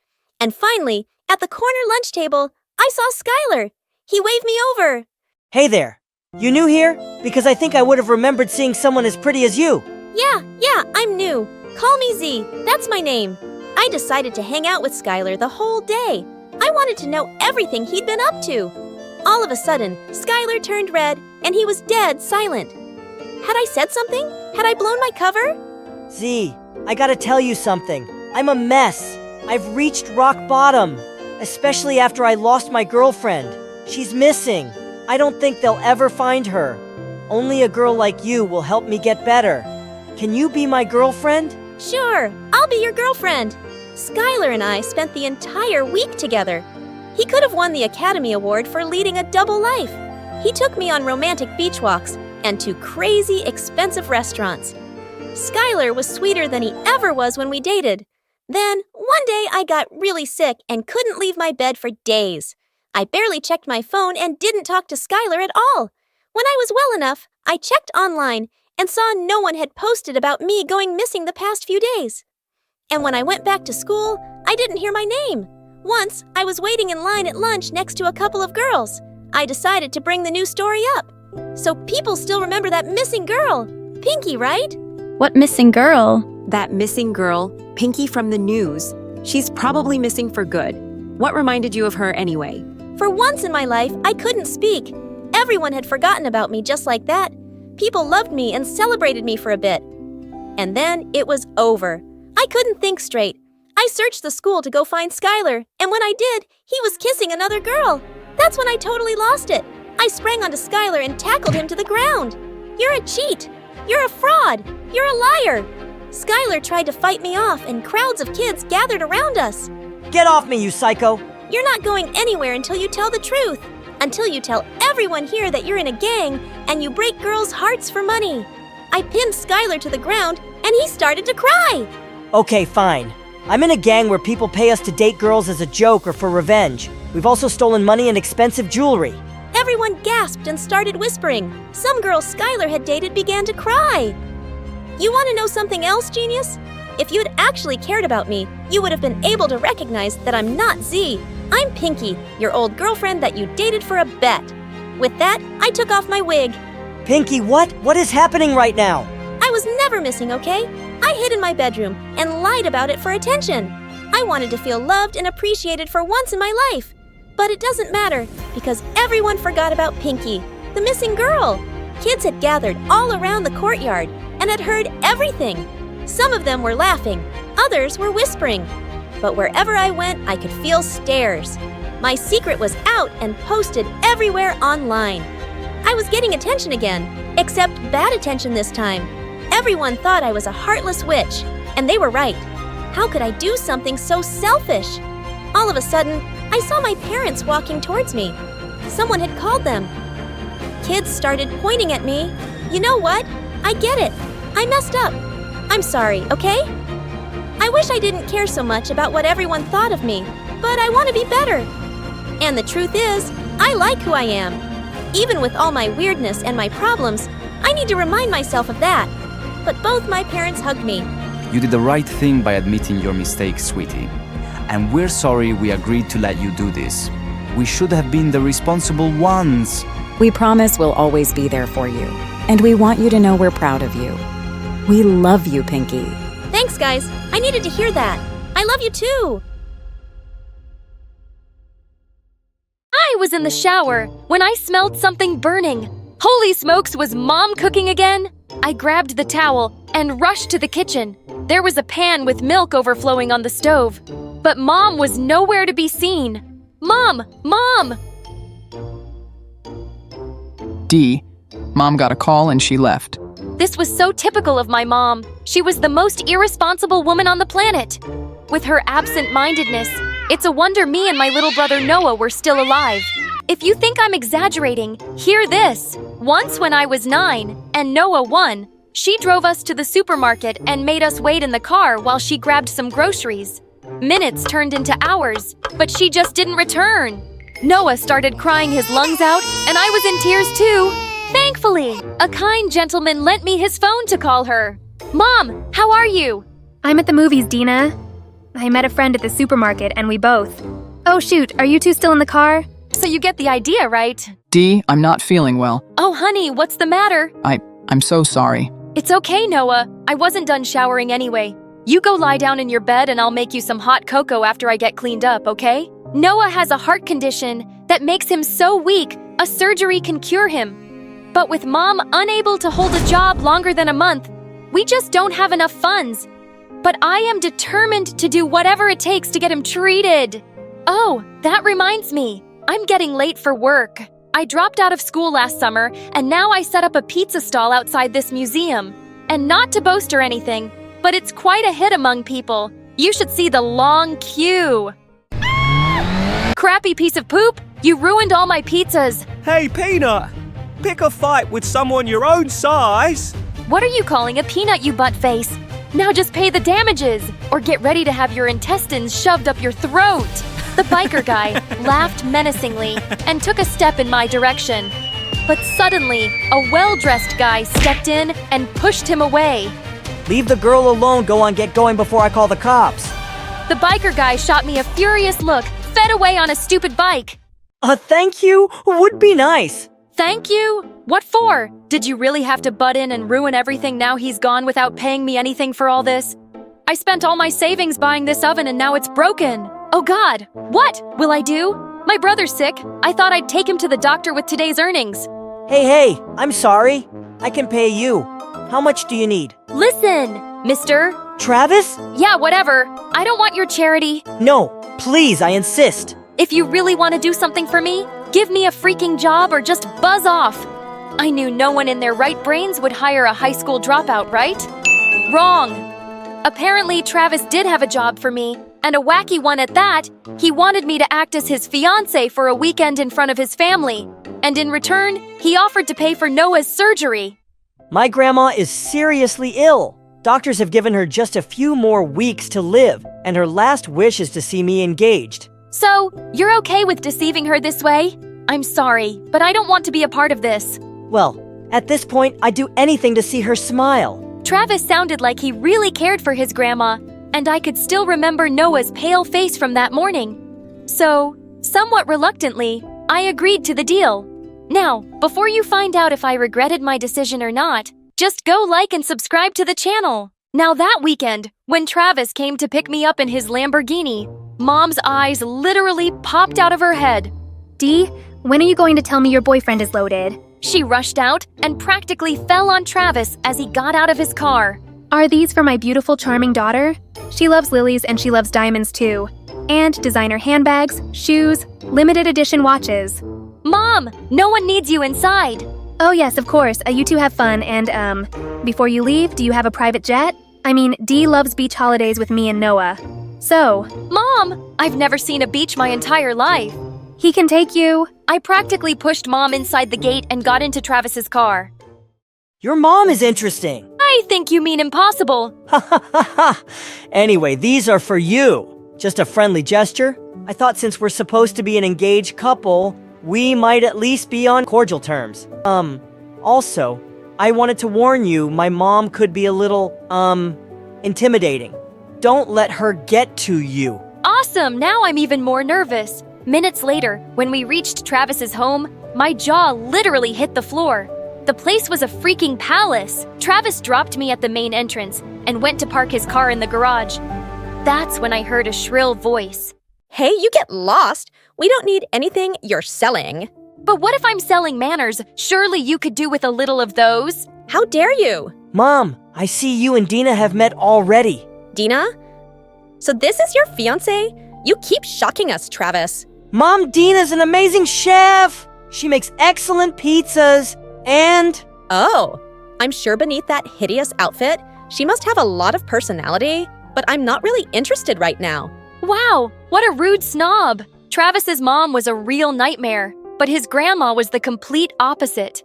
And finally, at the corner lunch table, I saw Skylar. He waved me over. Hey there. You new here? Because I think I would have remembered seeing someone as pretty as you. Yeah, I'm new. Call me Z. That's my name. I decided to hang out with Skylar the whole day. I wanted to know everything he'd been up to. All of a sudden, Skylar turned red, and he was dead silent. Had I said something? Had I blown my cover? Z, I gotta tell you something. I'm a mess. I've reached rock bottom. Especially after I lost my girlfriend. She's missing. I don't think they'll ever find her. Only a girl like you will help me get better. Can you be my girlfriend? Sure, I'll be your girlfriend. Skylar and I spent the entire week together. He could have won the Academy Award for leading a double life. He took me on romantic beach walks and to crazy, expensive restaurants. Skylar was sweeter than he ever was when we dated. Then, one day I got really sick and couldn't leave my bed for days. I barely checked my phone and didn't talk to Skylar at all. When I was well enough, I checked online and saw no one had posted about me going missing the past few days. And when I went back to school, I didn't hear my name. Once, I was waiting in line at lunch next to a couple of girls. I decided to bring the new story up. So people still remember that missing girl. Pinky, right? What missing girl? That missing girl, Pinky from the news. She's probably missing for good. What reminded you of her anyway? For once in my life, I couldn't speak. Everyone had forgotten about me just like that. People loved me and celebrated me for a bit. And then it was over. I couldn't think straight. I searched the school to go find Skylar, and when I did, he was kissing another girl. That's when I totally lost it. I sprang onto Skylar and tackled him to the ground. You're a cheat. You're a fraud. You're a liar. Skylar tried to fight me off, and crowds of kids gathered around us. Get off me, you psycho! You're not going anywhere until you tell the truth. Until you tell everyone here that you're in a gang and you break girls' hearts for money. I pinned Skylar to the ground, and he started to cry. Okay, fine. I'm in a gang where people pay us to date girls as a joke or for revenge. We've also stolen money and expensive jewelry. Everyone gasped and started whispering. Some girls Skylar had dated began to cry. You want to know something else, genius? If you'd actually cared about me, you would have been able to recognize that I'm not Z. I'm Pinky, your old girlfriend that you dated for a bet. With that, I took off my wig. Pinky, what? What is happening right now? I was never missing, okay? I hid in my bedroom and lied about it for attention. I wanted to feel loved and appreciated for once in my life. But it doesn't matter, because everyone forgot about Pinky, the missing girl. Kids had gathered all around the courtyard and had heard everything. Some of them were laughing, others were whispering. But wherever I went, I could feel stares. My secret was out and posted everywhere online. I was getting attention again, except bad attention this time. Everyone thought I was a heartless witch, and they were right. How could I do something so selfish? All of a sudden, I saw my parents walking towards me. Someone had called them. Kids started pointing at me. You know what? I get it. I messed up. I'm sorry, okay? I wish I didn't care so much about what everyone thought of me, but I want to be better. And the truth is, I like who I am. Even with all my weirdness and my problems, I need to remind myself of that. But both my parents hugged me. You did the right thing by admitting your mistake, sweetie. And we're sorry we agreed to let you do this. We should have been the responsible ones. We promise we'll always be there for you. And we want you to know we're proud of you. We love you, Pinky. Thanks, guys. I needed to hear that. I love you too. I was in the shower when I smelled something burning. Holy smokes, was Mom cooking again? I grabbed the towel and rushed to the kitchen. There was a pan with milk overflowing on the stove, but Mom was nowhere to be seen. Mom! Mom! D, Mom got a call and she left. This was so typical of my mom. She was the most irresponsible woman on the planet. With her absent-mindedness, it's a wonder me and my little brother Noah were still alive. If you think I'm exaggerating, hear this. Once when I was 9 and Noah 1, she drove us to the supermarket and made us wait in the car while she grabbed some groceries. Minutes turned into hours, but she just didn't return. Noah started crying his lungs out, and I was in tears too. Thankfully, a kind gentleman lent me his phone to call her. Mom, how are you? I'm at the movies, Dina. I met a friend at the supermarket and we both. Oh shoot, are you two still in the car? So you get the idea, right? D, I'm not feeling well. Oh honey, what's the matter? I'm so sorry. It's okay, Noah. I wasn't done showering anyway. You go lie down in your bed and I'll make you some hot cocoa after I get cleaned up, okay? Noah has a heart condition that makes him so weak, a surgery can cure him. But with Mom unable to hold a job longer than a month, we just don't have enough funds. But I am determined to do whatever it takes to get him treated. Oh, that reminds me. I'm getting late for work. I dropped out of school last summer, and now I set up a pizza stall outside this museum. And not to boast or anything, but it's quite a hit among people. You should see the long queue. Crappy piece of poop! You ruined all my pizzas! Hey, Peanut! Pick a fight with someone your own size! What are you calling a peanut, you butt-face? Now just pay the damages, or get ready to have your intestines shoved up your throat! The biker guy laughed menacingly and took a step in my direction. But suddenly, a well-dressed guy stepped in and pushed him away. Leave the girl alone, get going before I call the cops. The biker guy shot me a furious look, fed away on a stupid bike. Thank you would be nice. Thank you? What for? Did you really have to butt in and ruin everything now he's gone without paying me anything for all this? I spent all my savings buying this oven and now it's broken. Oh God, what will I do? My brother's sick. I thought I'd take him to the doctor with today's earnings. Hey, I'm sorry. I can pay you. How much do you need? Listen, mister. Travis? Yeah, whatever. I don't want your charity. No, please, I insist. If you really want to do something for me, give me a freaking job or just buzz off. I knew no one in their right brains would hire a high school dropout, right? Wrong. Apparently, Travis did have a job for me, and a wacky one at that. He wanted me to act as his fiancé for a weekend in front of his family, and in return, he offered to pay for Noah's surgery. My grandma is seriously ill. Doctors have given her just a few more weeks to live, and her last wish is to see me engaged. So, you're okay with deceiving her this way? I'm sorry, but I don't want to be a part of this. Well, at this point, I'd do anything to see her smile. Travis sounded like he really cared for his grandma, and I could still remember Noah's pale face from that morning. So, somewhat reluctantly, I agreed to the deal. Now, before you find out if I regretted my decision or not, just go like and subscribe to the channel. Now that weekend, when Travis came to pick me up in his Lamborghini, Mom's eyes literally popped out of her head. Dee, when are you going to tell me your boyfriend is loaded? She rushed out and practically fell on Travis as he got out of his car. Are these for my beautiful, charming daughter? She loves lilies and she loves diamonds too. And designer handbags, shoes, limited edition watches. Mom, no one needs you inside. Oh yes, of course. You two have fun and, before you leave, do you have a private jet? I mean, Dee loves beach holidays with me and Noah. So, Mom, I've never seen a beach my entire life. He can take you. I practically pushed Mom inside the gate and got into Travis's car. Your mom is interesting. I think you mean impossible. Ha ha ha ha. Anyway, these are for you. Just a friendly gesture. I thought since we're supposed to be an engaged couple, we might at least be on cordial terms. Also, I wanted to warn you, my mom could be a little, intimidating. Don't let her get to you. Awesome, now I'm even more nervous. Minutes later, when we reached Travis's home, my jaw literally hit the floor. The place was a freaking palace. Travis dropped me at the main entrance and went to park his car in the garage. That's when I heard a shrill voice. Hey, you get lost. We don't need anything you're selling. But what if I'm selling manners? Surely you could do with a little of those. How dare you? Mom, I see you and Dina have met already. Dina? So this is your fiancé? You keep shocking us, Travis. Mom, Dina's an amazing chef. She makes excellent pizzas and... Oh, I'm sure beneath that hideous outfit, she must have a lot of personality, but I'm not really interested right now. Wow, what a rude snob. Travis's mom was a real nightmare, but his grandma was the complete opposite.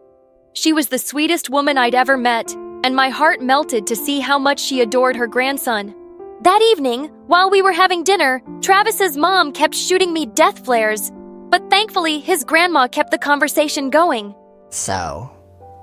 She was the sweetest woman I'd ever met, and my heart melted to see how much she adored her grandson. That evening, while we were having dinner, Travis's mom kept shooting me death flares, but thankfully his grandma kept the conversation going. So,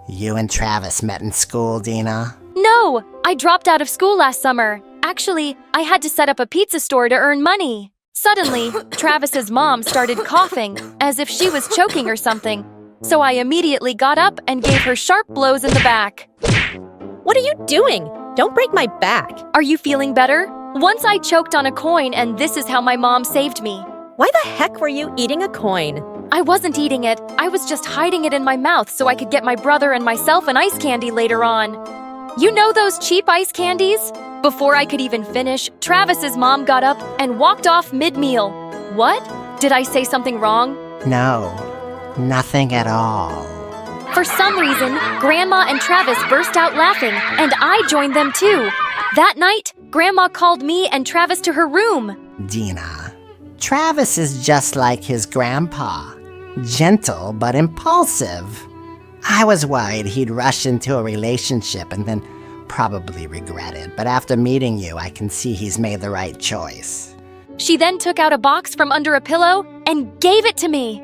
you and Travis met in school, Dina? No, I dropped out of school last summer. Actually, I had to set up a pizza store to earn money. Suddenly, Travis's mom started coughing, as if she was choking or something. So I immediately got up and gave her sharp blows in the back. What are you doing? Don't break my back. Are you feeling better? Once I choked on a coin, and this is how my mom saved me. Why the heck were you eating a coin? I wasn't eating it. I was just hiding it in my mouth so I could get my brother and myself an ice candy later on. You know those cheap ice candies? Before I could even finish, Travis's mom got up and walked off mid-meal. What? Did I say something wrong? No, nothing at all. For some reason, Grandma and Travis burst out laughing, and I joined them too. That night, Grandma called me and Travis to her room. Dina, Travis is just like his grandpa. Gentle but impulsive. I was worried he'd rush into a relationship and then probably regret it, but after meeting you, I can see he's made the right choice. She then took out a box from under a pillow and gave it to me.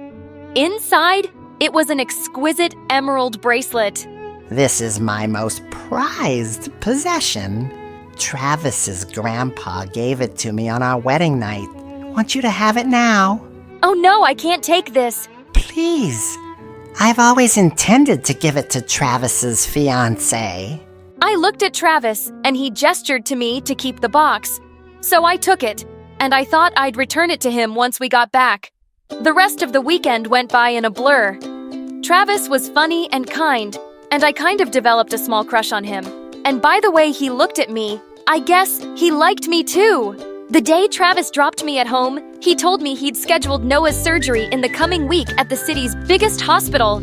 Inside, it was an exquisite emerald bracelet. This is my most prized possession. Travis's grandpa gave it to me on our wedding night. Want you to have it now. Oh no, I can't take this. Please. I've always intended to give it to Travis's fiancé. I looked at Travis, and he gestured to me to keep the box. So I took it, and I thought I'd return it to him once we got back. The rest of the weekend went by in a blur. Travis was funny and kind, and I kind of developed a small crush on him. And by the way he looked at me, I guess he liked me too. The day Travis dropped me at home, he told me he'd scheduled Noah's surgery in the coming week at the city's biggest hospital.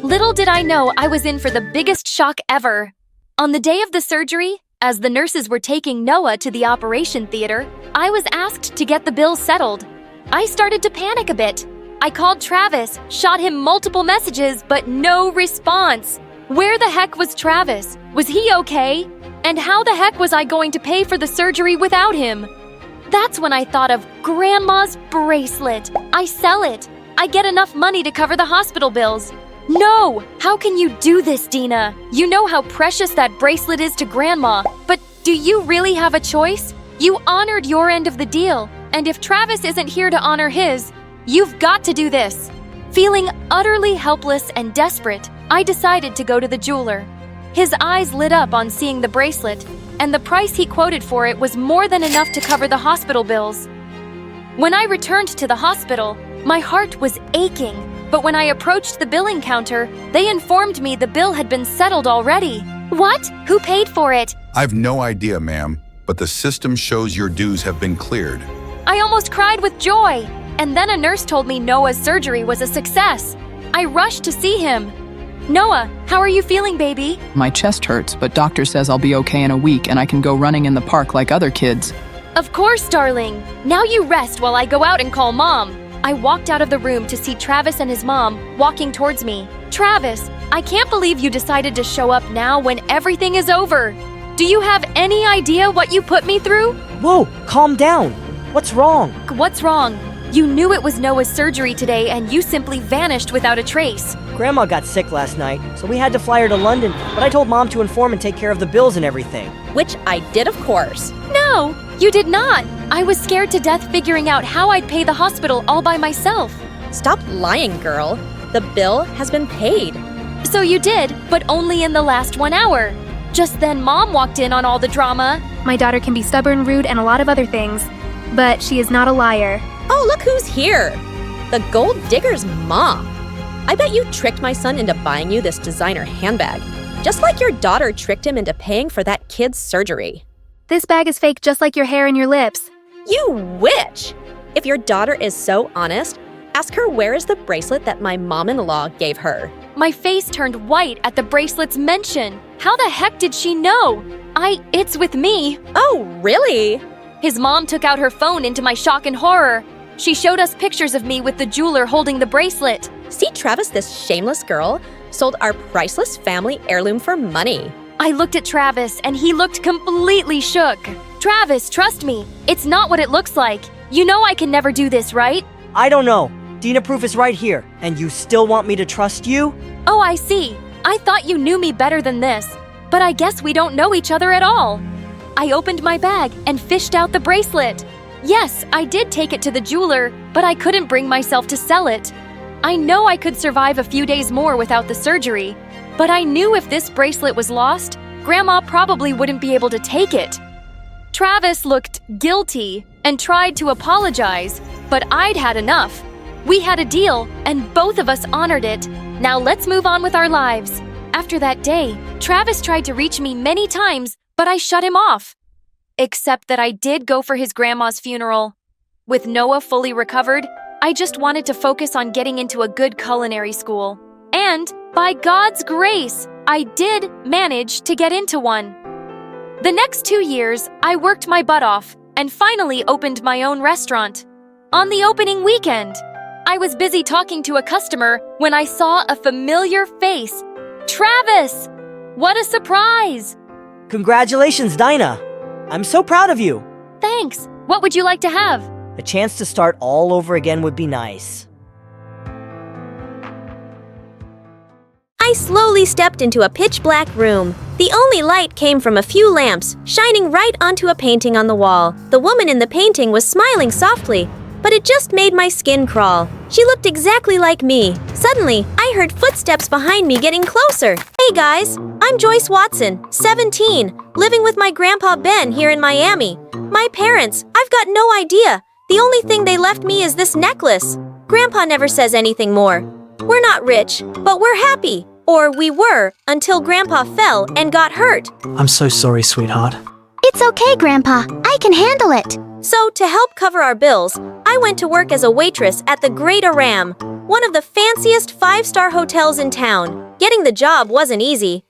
Little did I know I was in for the biggest shock ever. On the day of the surgery, as the nurses were taking Noah to the operation theater, I was asked to get the bill settled. I started to panic a bit. I called Travis, shot him multiple messages, but no response. Where the heck was Travis? Was he okay? And how the heck was I going to pay for the surgery without him? That's when I thought of Grandma's bracelet. I sell it. I get enough money to cover the hospital bills. No! How can you do this, Dina? You know how precious that bracelet is to Grandma, but do you really have a choice? You honored your end of the deal, and if Travis isn't here to honor his, you've got to do this. Feeling utterly helpless and desperate, I decided to go to the jeweler. His eyes lit up on seeing the bracelet, and the price he quoted for it was more than enough to cover the hospital bills. When I returned to the hospital, my heart was aching. But when I approached the billing counter, they informed me the bill had been settled already. What? Who paid for it? I've no idea, ma'am, but the system shows your dues have been cleared. I almost cried with joy. And then a nurse told me Noah's surgery was a success. I rushed to see him. Noah, how are you feeling, baby? My chest hurts, but doctor says I'll be okay in a week and I can go running in the park like other kids. Of course, darling. Now you rest while I go out and call Mom. I walked out of the room to see Travis and his mom walking towards me. Travis, I can't believe you decided to show up now when everything is over. Do you have any idea what you put me through? Whoa, calm down. What's wrong? What's wrong? You knew it was Noah's surgery today and you simply vanished without a trace. Grandma got sick last night, so we had to fly her to London, but I told Mom to inform and take care of the bills and everything. Which I did, of course. No, you did not. I was scared to death figuring out how I'd pay the hospital all by myself. Stop lying, girl. The bill has been paid. So you did, but only in the last 1 hour. Just then Mom walked in on all the drama. My daughter can be stubborn, rude, and a lot of other things, but she is not a liar. Oh, look who's here. The gold digger's mom. I bet you tricked my son into buying you this designer handbag, just like your daughter tricked him into paying for that kid's surgery. This bag is fake just like your hair and your lips. You witch! If your daughter is so honest, ask her where is the bracelet that my mom-in-law gave her. My face turned white at the bracelet's mention. How the heck did she know? It's with me. Oh, really? His mom took out her phone into my shock and horror. She showed us pictures of me with the jeweler holding the bracelet. See, Travis, this shameless girl sold our priceless family heirloom for money. I looked at Travis and he looked completely shook. Travis, trust me. It's not what it looks like. You know I can never do this, right? I don't know. Dina proof is right here, and you still want me to trust you? Oh, I see. I thought you knew me better than this, but I guess we don't know each other at all. I opened my bag and fished out the bracelet. Yes, I did take it to the jeweler, but I couldn't bring myself to sell it. I know I could survive a few days more without the surgery, but I knew if this bracelet was lost, Grandma probably wouldn't be able to take it. Travis looked guilty and tried to apologize, but I'd had enough. We had a deal, and both of us honored it. Now let's move on with our lives. After that day, Travis tried to reach me many times, but I shut him off. Except that I did go for his grandma's funeral. With Noah fully recovered, I just wanted to focus on getting into a good culinary school. And, by God's grace, I did manage to get into one. The next 2 years, I worked my butt off and finally opened my own restaurant. On the opening weekend, I was busy talking to a customer when I saw a familiar face. Travis! What a surprise! Congratulations, Dinah. I'm so proud of you. Thanks. What would you like to have? A chance to start all over again would be nice. I slowly stepped into a pitch-black room. The only light came from a few lamps, shining right onto a painting on the wall. The woman in the painting was smiling softly, but it just made my skin crawl. She looked exactly like me. Suddenly, I heard footsteps behind me getting closer. Hey guys, I'm Joyce Watson, 17, living with my grandpa Ben here in Miami. My parents, I've got no idea. The only thing they left me is this necklace. Grandpa never says anything more. We're not rich, but we're happy. Or we were, until Grandpa fell and got hurt. I'm so sorry, sweetheart. It's okay, Grandpa. I can handle it. So, to help cover our bills, I went to work as a waitress at the Great Aram, one of the fanciest 5-star hotels in town. Getting the job wasn't easy.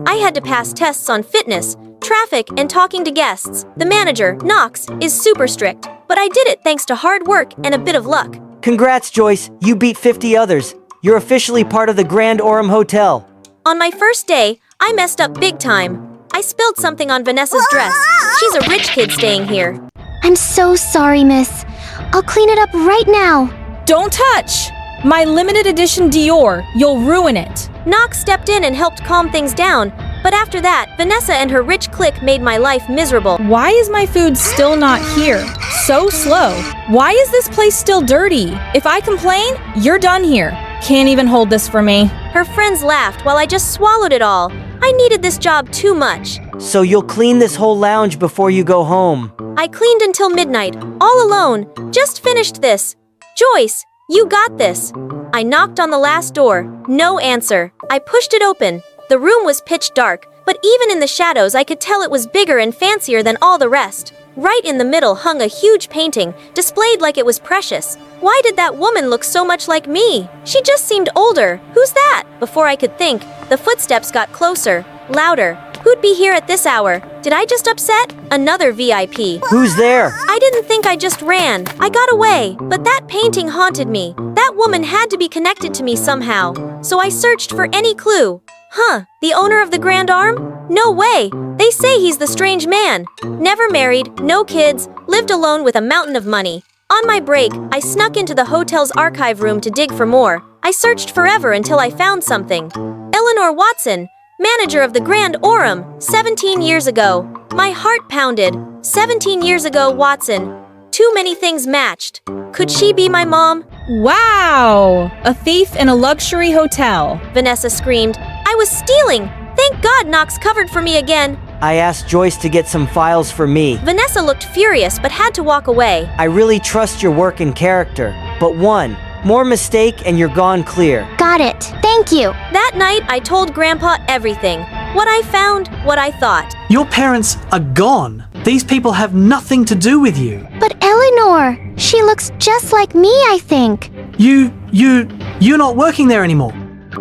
I had to pass tests on fitness, traffic, and talking to guests. The manager, Knox, is super strict, but I did it thanks to hard work and a bit of luck. Congrats, Joyce. You beat 50 others. You're officially part of the Grand Orem Hotel. On my first day, I messed up big time. I spilled something on Vanessa's dress. She's a rich kid staying here. I'm so sorry, miss. I'll clean it up right now. Don't touch! My limited edition Dior. You'll ruin it. Knox stepped in and helped calm things down, but after that, Vanessa and her rich clique made my life miserable. Why is my food still not here? So slow. Why is this place still dirty? If I complain, you're done here. Can't even hold this for me. Her friends laughed while I just swallowed it all. I needed this job too much. So you'll clean this whole lounge before you go home. I cleaned until midnight, all alone. Just finished this. Joyce, you got this. I knocked on the last door. No answer. I pushed it open. The room was pitch dark, but even in the shadows I could tell it was bigger and fancier than all the rest. Right in the middle hung a huge painting, displayed like it was precious. Why did that woman look so much like me? She just seemed older. Who's that? Before I could think, the footsteps got closer, louder. Who'd be here at this hour? Did I just upset? Another VIP. Who's there? I didn't think I just ran. I got away, but that painting haunted me. That woman had to be connected to me somehow. So I searched for any clue. Huh, the owner of the Grand Arm? No way! They say he's the strange man. Never married, no kids, lived alone with a mountain of money. On my break, I snuck into the hotel's archive room to dig for more. I searched forever until I found something. Eleanor Watson, manager of the Grand Orem, 17 years ago. My heart pounded. 17 years ago, Watson. Too many things matched. Could she be my mom? Wow! A thief in a luxury hotel. Vanessa screamed. I was stealing! Thank God Knox covered for me again. I asked Joyce to get some files for me. Vanessa looked furious but had to walk away. I really trust your work and character. But one, More mistake and you're gone clear. Got it. Thank you. That night, I told Grandpa everything. What I found, what I thought. Your parents are gone. These people have nothing to do with you. But Eleanor, she looks just like me, I think. You're not working there anymore.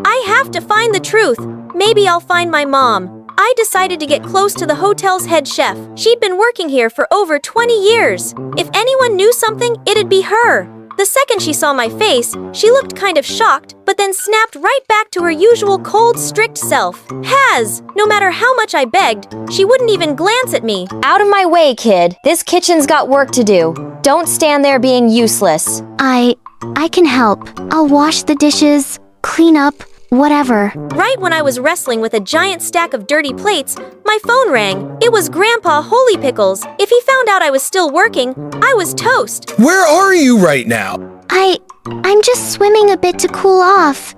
I have to find the truth. Maybe I'll find my mom. I decided to get close to the hotel's head chef. She'd been working here for over 20 years. If anyone knew something, it'd be her. The second she saw my face, she looked kind of shocked, but then snapped right back to her usual cold, strict self. No matter how much I begged, she wouldn't even glance at me. Out of my way, kid. This kitchen's got work to do. Don't stand there being useless. I can help. I'll wash the dishes, clean up, whatever. Right when I was wrestling with a giant stack of dirty plates, my phone rang. It was Grandpa Holy Pickles. If he found out I was still working, I was toast. Where are you right now? I'm just swimming a bit to cool off.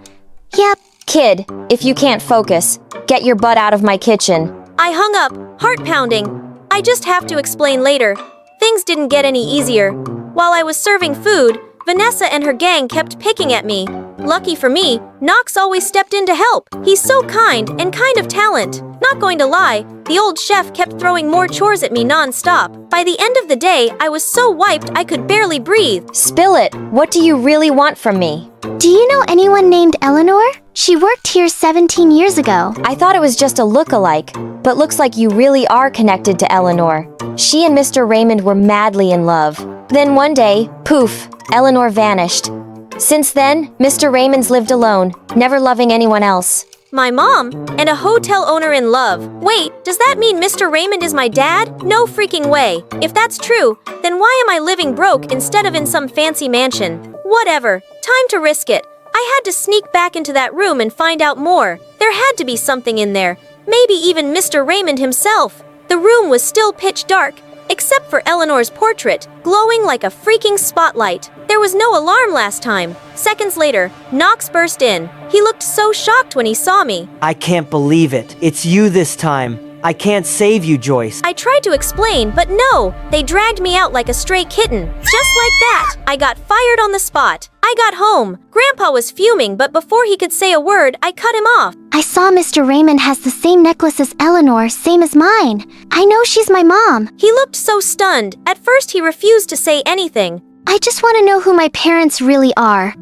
Yep. Kid, if you can't focus, get your butt out of my kitchen. I hung up, heart pounding. I just have to explain later. Things didn't get any easier. While I was serving food, Vanessa and her gang kept picking at me. Lucky for me, Knox always stepped in to help. He's so kind and kind of talent. Not going to lie, the old chef kept throwing more chores at me non-stop. By the end of the day, I was so wiped I could barely breathe. Spill it. What do you really want from me? Do you know anyone named Eleanor? She worked here 17 years ago. I thought it was just a look-alike, but looks like you really are connected to Eleanor. She and Mr. Raymond were madly in love. Then one day, poof, Eleanor vanished. Since then, Mr. Raymond's lived alone, never loving anyone else. My mom and a hotel owner in love. Wait, does that mean Mr. Raymond is my dad? No freaking way. If that's true, then why am I living broke instead of in some fancy mansion? Whatever, time to risk it. I had to sneak back into that room and find out more. There had to be something in there. Maybe even Mr. Raymond himself. The room was still pitch dark, except for Eleanor's portrait, glowing like a freaking spotlight. There was no alarm last time. Seconds later, Knox burst in. He looked so shocked when he saw me. I can't believe it. It's you this time. I can't save you, Joyce. I tried to explain, but no, they dragged me out like a stray kitten. Just like that, I got fired on the spot. I got home. Grandpa was fuming, but before he could say a word, I cut him off. I saw Mr. Raymond has the same necklace as Eleanor, same as mine. I know she's my mom. He looked so stunned. At first, he refused to say anything. I just want to know who my parents really are.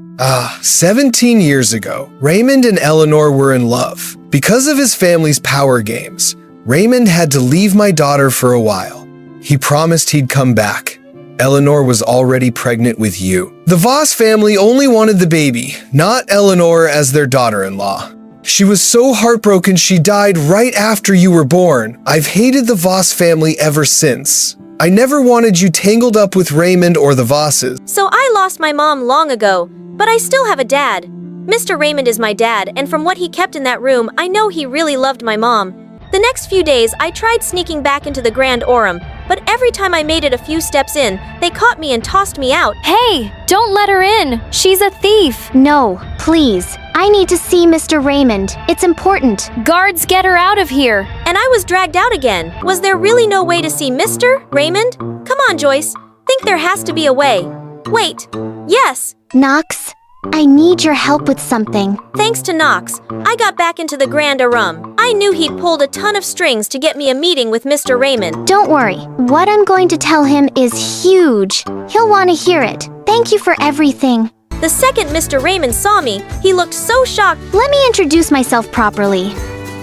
17 years ago, Raymond and Eleanor were in love. Because of his family's power games, Raymond had to leave my daughter for a while. He promised he'd come back. Eleanor was already pregnant with you. The Voss family only wanted the baby, not Eleanor as their daughter-in-law. She was so heartbroken she died right after you were born. I've hated the Voss family ever since. I never wanted you tangled up with Raymond or the Vosses. So I lost my mom long ago, but I still have a dad. Mr. Raymond is my dad, and from what he kept in that room, I know he really loved my mom. The next few days, I tried sneaking back into the Grand Orem, but every time I made it a few steps in, they caught me and tossed me out. Hey, don't let her in. She's a thief. No, please. I need to see Mr. Raymond. It's important. Guards, get her out of here. And I was dragged out again. Was there really no way to see Mr. Raymond? Come on, Joyce. Think there has to be a way. Wait. Yes. Knox, I need your help with something. Thanks to Knox, I got back into the Grand Orem. I knew he'd pulled a ton of strings to get me a meeting with Mr. Raymond. Don't worry. What I'm going to tell him is huge. He'll want to hear it. Thank you for everything. The second Mr. Raymond saw me, he looked so shocked. Let me introduce myself properly.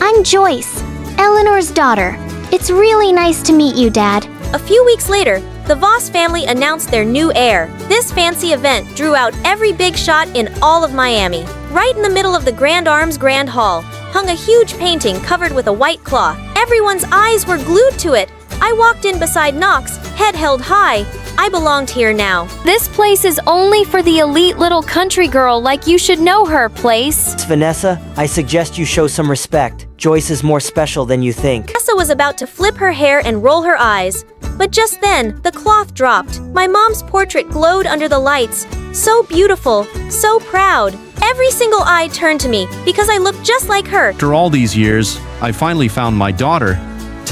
I'm Joyce, Eleanor's daughter. It's really nice to meet you, Dad. A few weeks later, the Voss family announced their new heir. This fancy event drew out every big shot in all of Miami. Right in the middle of the Grand Arms Grand Hall hung a huge painting covered with a white cloth. Everyone's eyes were glued to it. I walked in beside Knox, head held high. I belonged here now. This place is only for the elite little country girl, like you should know her place. Vanessa, I suggest you show some respect. Joyce is more special than you think. Vanessa was about to flip her hair and roll her eyes. But just then, the cloth dropped. My mom's portrait glowed under the lights. So beautiful, so proud. Every single eye turned to me because I looked just like her. After all these years, I finally found my daughter.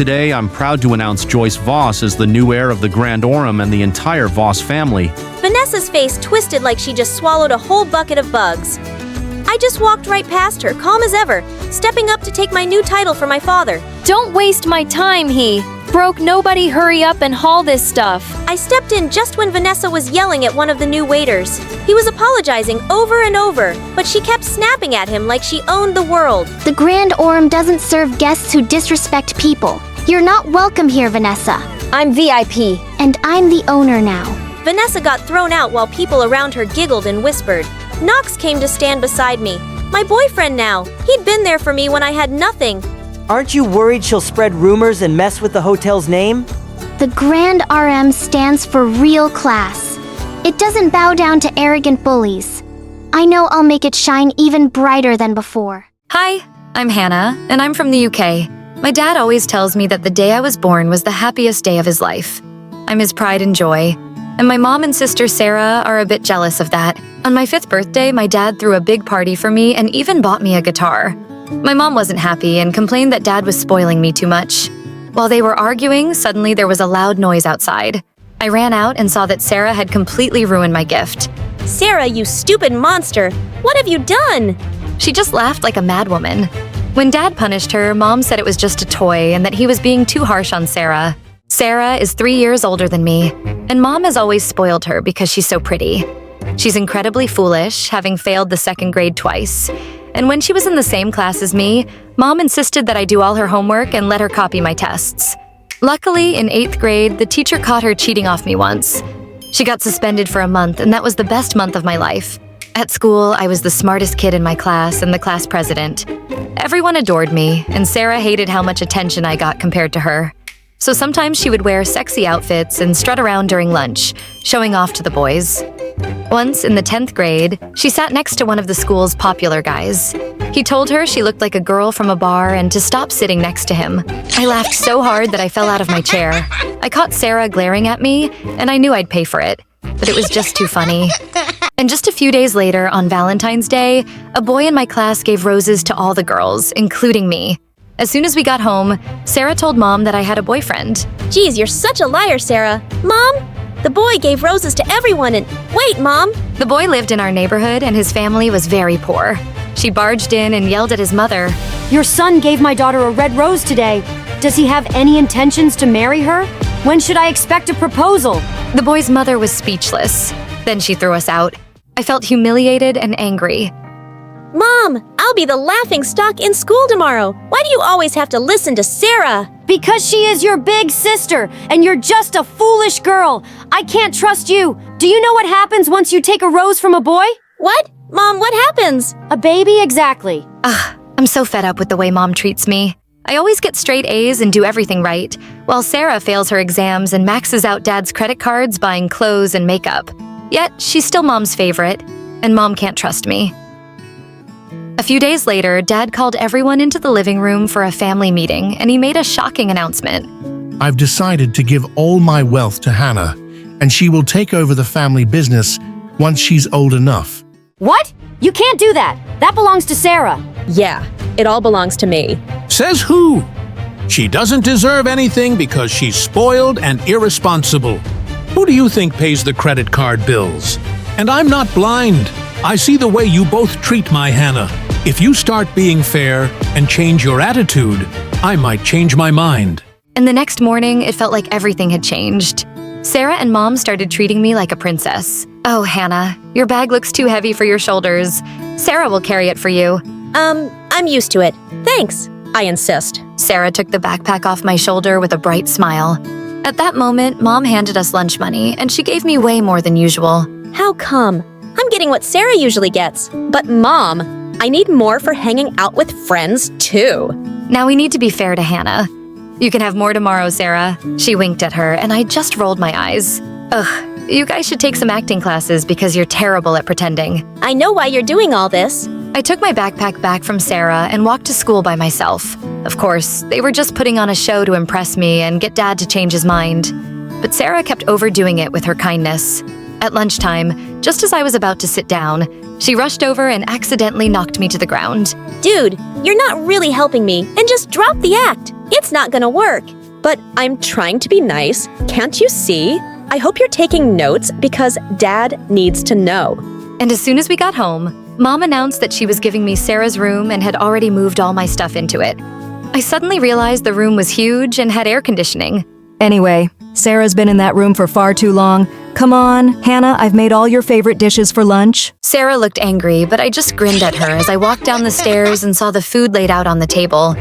Today, I'm proud to announce Joyce Voss as the new heir of the Grand Orem and the entire Voss family. Vanessa's face twisted like she just swallowed a whole bucket of bugs. I just walked right past her, calm as ever, stepping up to take my new title for my father. Don't waste my time, he. Broke nobody, hurry up and haul this stuff. I stepped in just when Vanessa was yelling at one of the new waiters. He was apologizing over and over, but she kept snapping at him like she owned the world. The Grand Orem doesn't serve guests who disrespect people. You're not welcome here, Vanessa. I'm VIP. And I'm the owner now. Vanessa got thrown out while people around her giggled and whispered. Knox came to stand beside me. My boyfriend now. He'd been there for me when I had nothing. Aren't you worried she'll spread rumors and mess with the hotel's name? The Grand RM stands for real class. It doesn't bow down to arrogant bullies. I know I'll make it shine even brighter than before. Hi, I'm Hannah, and I'm from the UK. My dad always tells me that the day I was born was the happiest day of his life. I'm his pride and joy. And my mom and sister Sarah are a bit jealous of that. On my 5th birthday, my dad threw a big party for me and even bought me a guitar. My mom wasn't happy and complained that dad was spoiling me too much. While they were arguing, suddenly there was a loud noise outside. I ran out and saw that Sarah had completely ruined my gift. Sarah, you stupid monster! What have you done? She just laughed like a madwoman. When dad punished her, mom said it was just a toy and that he was being too harsh on Sarah. Sarah is 3 years older than me, and mom has always spoiled her because she's so pretty. She's incredibly foolish, having failed the 2nd grade twice. And when she was in the same class as me, mom insisted that I do all her homework and let her copy my tests. Luckily, in 8th grade, the teacher caught her cheating off me once. She got suspended for a month, and that was the best month of my life. At school, I was the smartest kid in my class and the class president. Everyone adored me, and Sarah hated how much attention I got compared to her. So sometimes she would wear sexy outfits and strut around during lunch, showing off to the boys. Once, in the 10th grade, she sat next to one of the school's popular guys. He told her she looked like a girl from a bar and to stop sitting next to him. I laughed so hard that I fell out of my chair. I caught Sarah glaring at me, and I knew I'd pay for it. But it was just too funny. And just a few days later, on Valentine's Day, a boy in my class gave roses to all the girls, including me. As soon as we got home, Sarah told mom that I had a boyfriend. Geez, you're such a liar, Sarah. Mom? The boy gave roses to everyone and— Wait, Mom! The boy lived in our neighborhood and his family was very poor. She barged in and yelled at his mother. Your son gave my daughter a red rose today. Does he have any intentions to marry her? When should I expect a proposal? The boy's mother was speechless. Then she threw us out. I felt humiliated and angry. Mom, I'll be the laughing stock in school tomorrow. Why do you always have to listen to Sarah? Because she is your big sister, and you're just a foolish girl. I can't trust you. Do you know what happens once you take a rose from a boy? What? Mom, what happens? A baby, exactly. I'm so fed up with the way mom treats me. I always get straight A's and do everything right, while Sarah fails her exams and maxes out dad's credit cards buying clothes and makeup. Yet, she's still mom's favorite, and mom can't trust me. A few days later, Dad called everyone into the living room for a family meeting, and he made a shocking announcement. I've decided to give all my wealth to Hannah, and she will take over the family business once she's old enough. What? You can't do that. That belongs to Sarah. Yeah, it all belongs to me. Says who? She doesn't deserve anything because she's spoiled and irresponsible. Who do you think pays the credit card bills? And I'm not blind. I see the way you both treat my Hannah. If you start being fair and change your attitude, I might change my mind. And the next morning, it felt like everything had changed. Sarah and mom started treating me like a princess. Oh, Hannah, your bag looks too heavy for your shoulders. Sarah will carry it for you. I'm used to it. Thanks. I insist. Sarah took the backpack off my shoulder with a bright smile. At that moment, mom handed us lunch money, and she gave me way more than usual. How come? I'm getting what Sarah usually gets. But Mom, I need more for hanging out with friends, too. Now we need to be fair to Hannah. You can have more tomorrow, Sarah. She winked at her, and I just rolled my eyes. Ugh, you guys should take some acting classes because you're terrible at pretending. I know why you're doing all this. I took my backpack back from Sarah and walked to school by myself. Of course, they were just putting on a show to impress me and get Dad to change his mind. But Sarah kept overdoing it with her kindness. At lunchtime, just as I was about to sit down, she rushed over and accidentally knocked me to the ground. Dude, you're not really helping me, and just drop the act. It's not gonna work. But I'm trying to be nice. Can't you see? I hope you're taking notes because Dad needs to know. And as soon as we got home, Mom announced that she was giving me Sarah's room and had already moved all my stuff into it. I suddenly realized the room was huge and had air conditioning. Anyway, Sarah's been in that room for far too long. Come on, Hannah, I've made all your favorite dishes for lunch. Sarah looked angry, but I just grinned at her as I walked down the stairs and saw the food laid out on the table.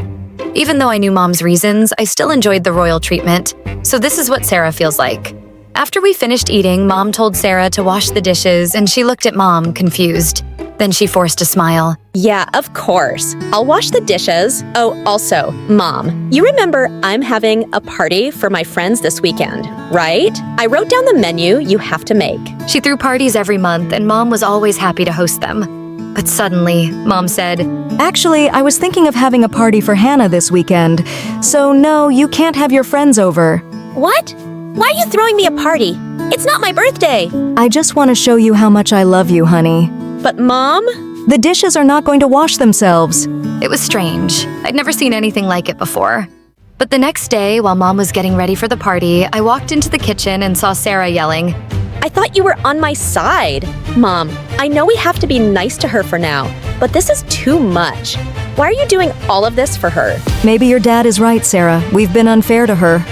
Even though I knew Mom's reasons, I still enjoyed the royal treatment. So this is what Sarah feels like. After we finished eating, Mom told Sarah to wash the dishes, and she looked at Mom, confused. Then she forced a smile. Yeah, of course. I'll wash the dishes. Oh, also, Mom, you remember I'm having a party for my friends this weekend, right? I wrote down the menu you have to make. She threw parties every month, and Mom was always happy to host them. But suddenly, Mom said, Actually, I was thinking of having a party for Hannah this weekend. So no, you can't have your friends over. What? Why are you throwing me a party? It's not my birthday. I just want to show you how much I love you, honey. But Mom? The dishes are not going to wash themselves. It was strange. I'd never seen anything like it before. But the next day, while Mom was getting ready for the party, I walked into the kitchen and saw Sarah yelling, I thought you were on my side. Mom, I know we have to be nice to her for now, but this is too much. Why are you doing all of this for her? Maybe your dad is right, Sarah. We've been unfair to her.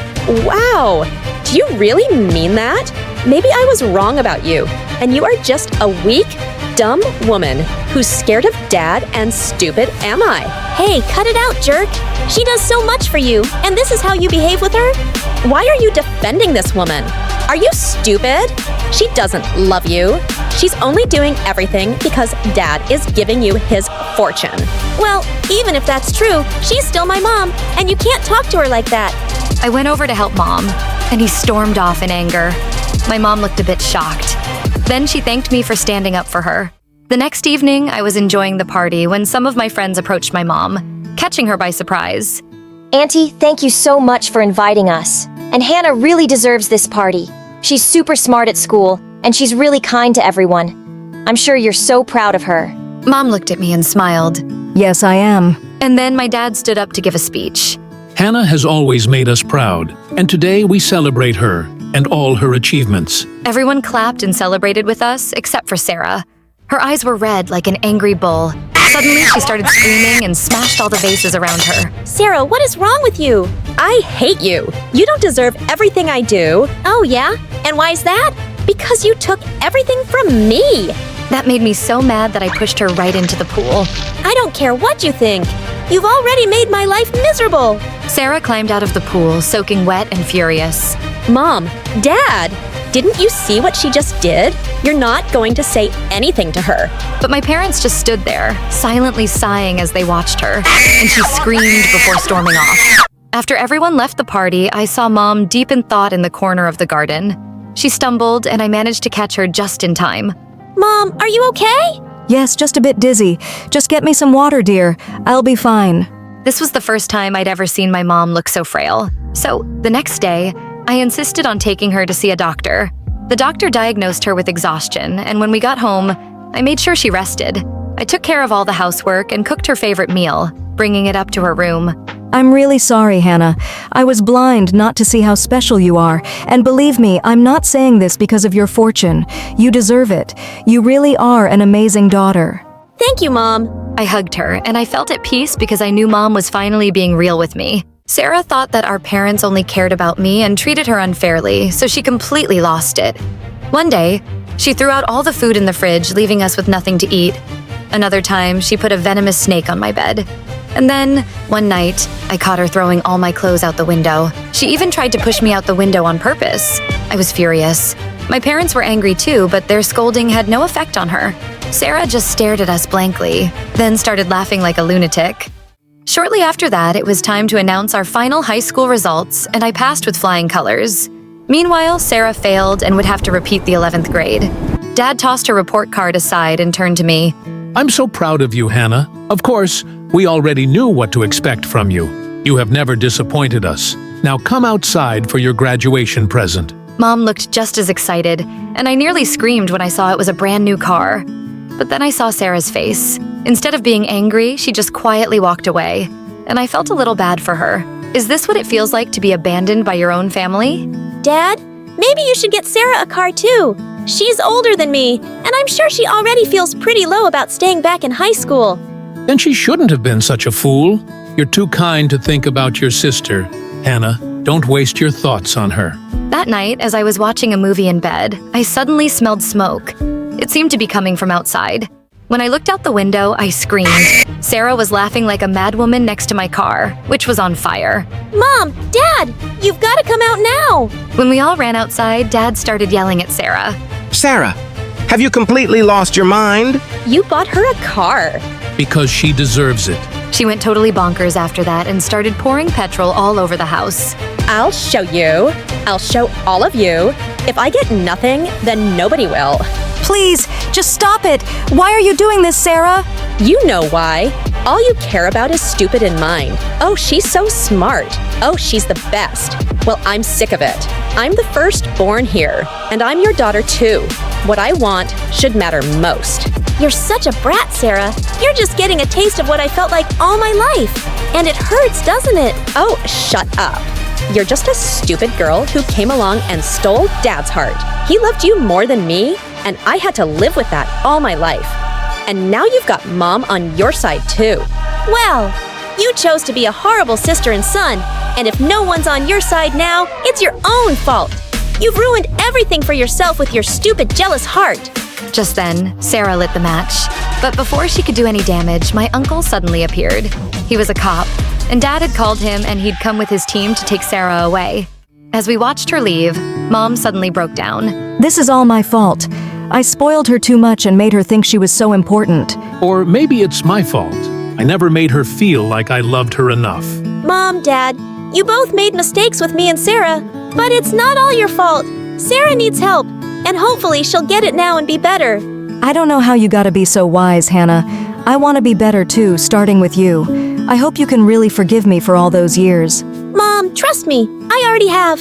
Wow! Do you really mean that? Maybe I was wrong about you, and you are just a weak, dumb woman who's scared of Dad and stupid am I? Hey, cut it out, jerk. She does so much for you, and this is how you behave with her? Why are you defending this woman? Are you stupid? She doesn't love you. She's only doing everything because Dad is giving you his fortune. Well, even if that's true, she's still my mom, and you can't talk to her like that. I went over to help Mom, and he stormed off in anger. My mom looked a bit shocked. Then she thanked me for standing up for her. The next evening, I was enjoying the party when some of my friends approached my mom, catching her by surprise. Auntie, thank you so much for inviting us. And Hannah really deserves this party. She's super smart at school, and she's really kind to everyone. I'm sure you're so proud of her. Mom looked at me and smiled. Yes, I am. And then my dad stood up to give a speech. Hannah has always made us proud, and today we celebrate her and all her achievements. Everyone clapped and celebrated with us, except for Sarah. Her eyes were red like an angry bull. Suddenly, she started screaming and smashed all the vases around her. Sarah, what is wrong with you? I hate you. You don't deserve everything I do. Oh, yeah? And why is that? Because you took everything from me. That made me so mad that I pushed her right into the pool. I don't care what you think. You've already made my life miserable. Sarah climbed out of the pool, soaking wet and furious. Mom, Dad, didn't you see what she just did? You're not going to say anything to her. But my parents just stood there, silently sighing as they watched her, and she screamed before storming off. After everyone left the party, I saw Mom deep in thought in the corner of the garden. She stumbled, and I managed to catch her just in time. Mom, are you okay? Yes, just a bit dizzy. Just get me some water, dear. I'll be fine. This was the first time I'd ever seen my mom look so frail. So, the next day, I insisted on taking her to see a doctor. The doctor diagnosed her with exhaustion, and when we got home, I made sure she rested. I took care of all the housework and cooked her favorite meal, bringing it up to her room. I'm really sorry, Hannah. I was blind not to see how special you are. And believe me, I'm not saying this because of your fortune. You deserve it. You really are an amazing daughter. Thank you, Mom. I hugged her, and I felt at peace because I knew Mom was finally being real with me. Sarah thought that our parents only cared about me and treated her unfairly, so she completely lost it. One day, she threw out all the food in the fridge, leaving us with nothing to eat. Another time, she put a venomous snake on my bed. And then, one night, I caught her throwing all my clothes out the window. She even tried to push me out the window on purpose. I was furious. My parents were angry too, but their scolding had no effect on her. Sarah just stared at us blankly, then started laughing like a lunatic. Shortly after that, it was time to announce our final high school results, and I passed with flying colors. Meanwhile, Sarah failed and would have to repeat the 11th grade. Dad tossed her report card aside and turned to me. I'm so proud of you, Hannah. Of course, we already knew what to expect from you. You have never disappointed us. Now come outside for your graduation present. Mom looked just as excited, and I nearly screamed when I saw it was a brand new car. But then I saw Sarah's face. Instead of being angry, she just quietly walked away, and I felt a little bad for her. Is this what it feels like to be abandoned by your own family? Dad, maybe you should get Sarah a car too. She's older than me, and I'm sure she already feels pretty low about staying back in high school. Then she shouldn't have been such a fool. You're too kind to think about your sister. Hannah, don't waste your thoughts on her. That night, as I was watching a movie in bed, I suddenly smelled smoke. It seemed to be coming from outside. When I looked out the window, I screamed. Sarah was laughing like a madwoman next to my car, which was on fire. Mom, Dad, you've got to come out now. When we all ran outside, Dad started yelling at Sarah. Sarah, have you completely lost your mind? You bought her a car. Because she deserves it. She went totally bonkers after that and started pouring petrol all over the house. I'll show you. I'll show all of you. If I get nothing, then nobody will. Please, just stop it. Why are you doing this, Sarah? You know why. All you care about is stupid in mind. Oh, she's so smart. Oh, she's the best. Well, I'm sick of it. I'm the firstborn here, and I'm your daughter too. What I want should matter most. You're such a brat, Sarah. You're just getting a taste of what I felt like all my life. And it hurts, doesn't it? Oh, shut up. You're just a stupid girl who came along and stole Dad's heart. He loved you more than me, and I had to live with that all my life. And now you've got Mom on your side too. Well, you chose to be a horrible sister and son, and if no one's on your side now, it's your own fault. You've ruined everything for yourself with your stupid, jealous heart. Just then, Sarah lit the match. But before she could do any damage, my uncle suddenly appeared. He was a cop, and Dad had called him and he'd come with his team to take Sarah away. As we watched her leave, Mom suddenly broke down. This is all my fault. I spoiled her too much and made her think she was so important. Or maybe it's my fault. I never made her feel like I loved her enough. Mom, Dad, you both made mistakes with me and Sarah, but it's not all your fault. Sarah needs help, and hopefully she'll get it now and be better. I don't know how you gotta be so wise, Hannah. I want to be better too, starting with you. I hope you can really forgive me for all those years. Mom, trust me, I already have.